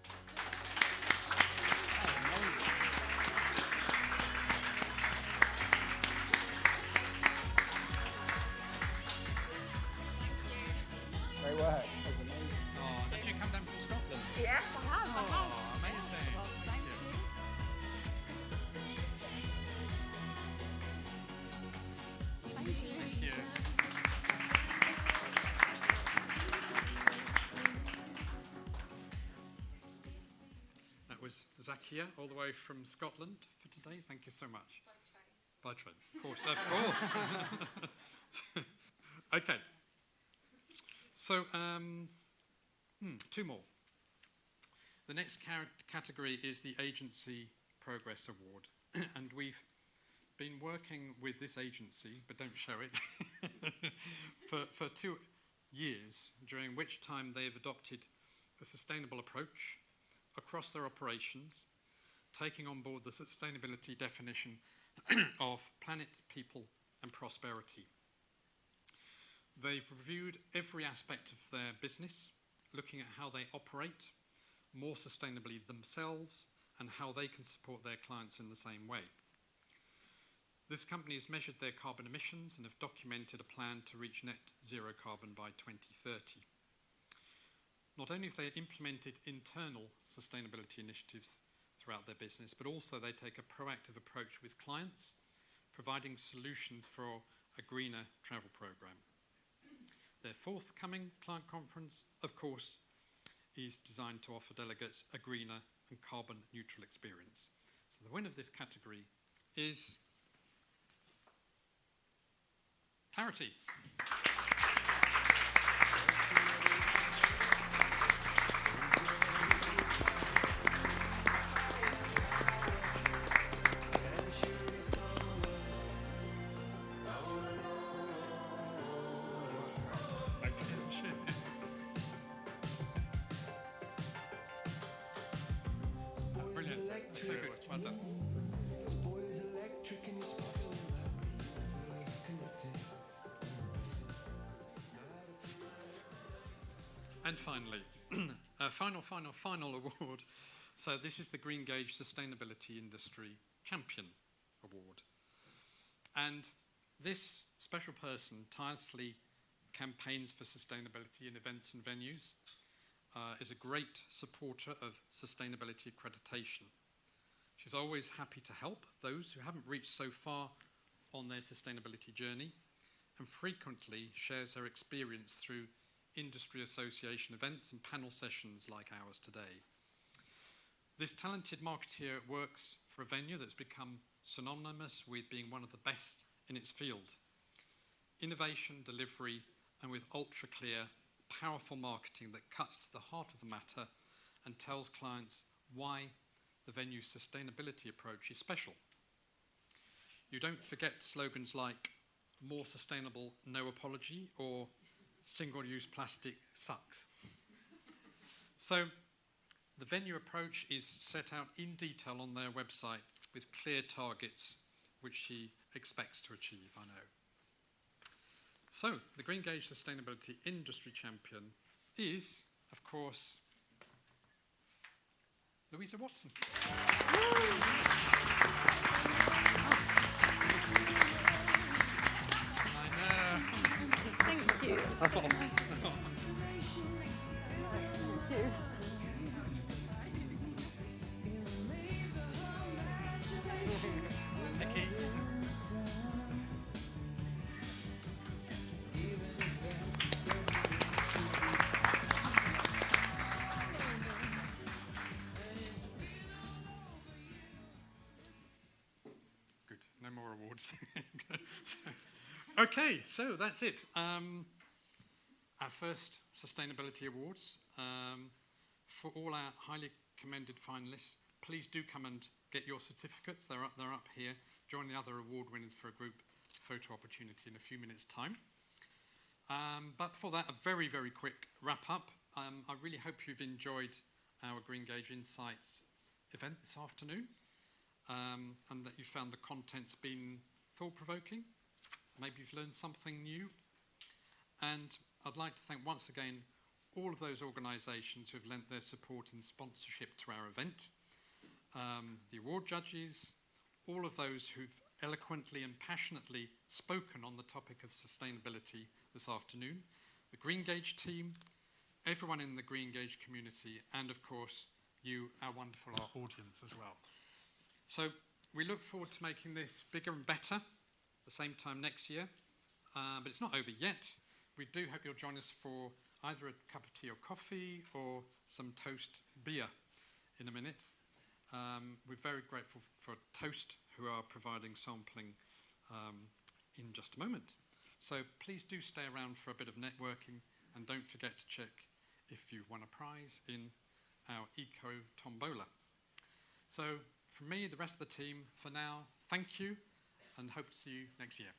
Great work. That was amazing. Oh, did you come down from Scotland? Yes, I have. Oh, amazing. Well, thank you. Thank you. That was Zakia, all the way from Scotland for today. Thank you so much. By train. Of course, of course. Okay. So, two more. The next category is the Agency Progress Award. And we've been working with this agency, but don't show it, for 2 years, during which time they've adopted a sustainable approach across their operations, taking on board the sustainability definition of planet, people, and prosperity. They've reviewed every aspect of their business, looking at how they operate more sustainably themselves and how they can support their clients in the same way. This company has measured their carbon emissions and have documented a plan to reach net zero carbon by 2030. Not only have they implemented internal sustainability initiatives throughout their business, but also they take a proactive approach with clients, providing solutions for a greener travel program. Their forthcoming client conference, of course, is designed to offer delegates a greener and carbon neutral experience. So the winner of this category is Clarity. Brilliant. That's so good. Well done. And finally, final award. So this is the Greengage Sustainability Industry Champion Award. And this special person tirelessly campaigns for sustainability in events and venues, is a great supporter of sustainability accreditation. She's always happy to help those who haven't reached so far on their sustainability journey, and frequently shares her experience through industry association events and panel sessions like ours today. This talented marketeer works for a venue that's become synonymous with being one of the best in its field. Innovation, delivery, and with ultra-clear, powerful marketing that cuts to the heart of the matter and tells clients why the venue's sustainability approach is special. You don't forget slogans like more sustainable, no apology, or single-use plastic sucks. So the venue approach is set out in detail on their website with clear targets which she expects to achieve, I know. So the Greengage Sustainability Industry Champion is, of course, Louisa Watson. Nikki. Good. No more awards. Okay, so that's it. Our first Sustainability Awards. For all our highly commended finalists, please do come and get your certificates. They're up here. Join the other award winners for a group photo opportunity in a few minutes' time. But before that, a very, very quick wrap-up. I really hope you've enjoyed our Greengage Insights event this afternoon, and that you found the content's been thought-provoking. Maybe you've learned something new. And I'd like to thank once again all of those organisations who have lent their support and sponsorship to our event, the award judges, all of those who've eloquently and passionately spoken on the topic of sustainability this afternoon, the Greengage team, everyone in the Greengage community, and of course you, our wonderful audience as well. So we look forward to making this bigger and better at the same time next year, but it's not over yet. We do hope you'll join us for either a cup of tea or coffee or some toast beer in a minute. We're very grateful for Toast, who are providing sampling in just a moment. So please do stay around for a bit of networking, and don't forget to check if you've won a prize in our Eco Tombola. So from me, the rest of the team, for now, thank you, and hope to see you next year.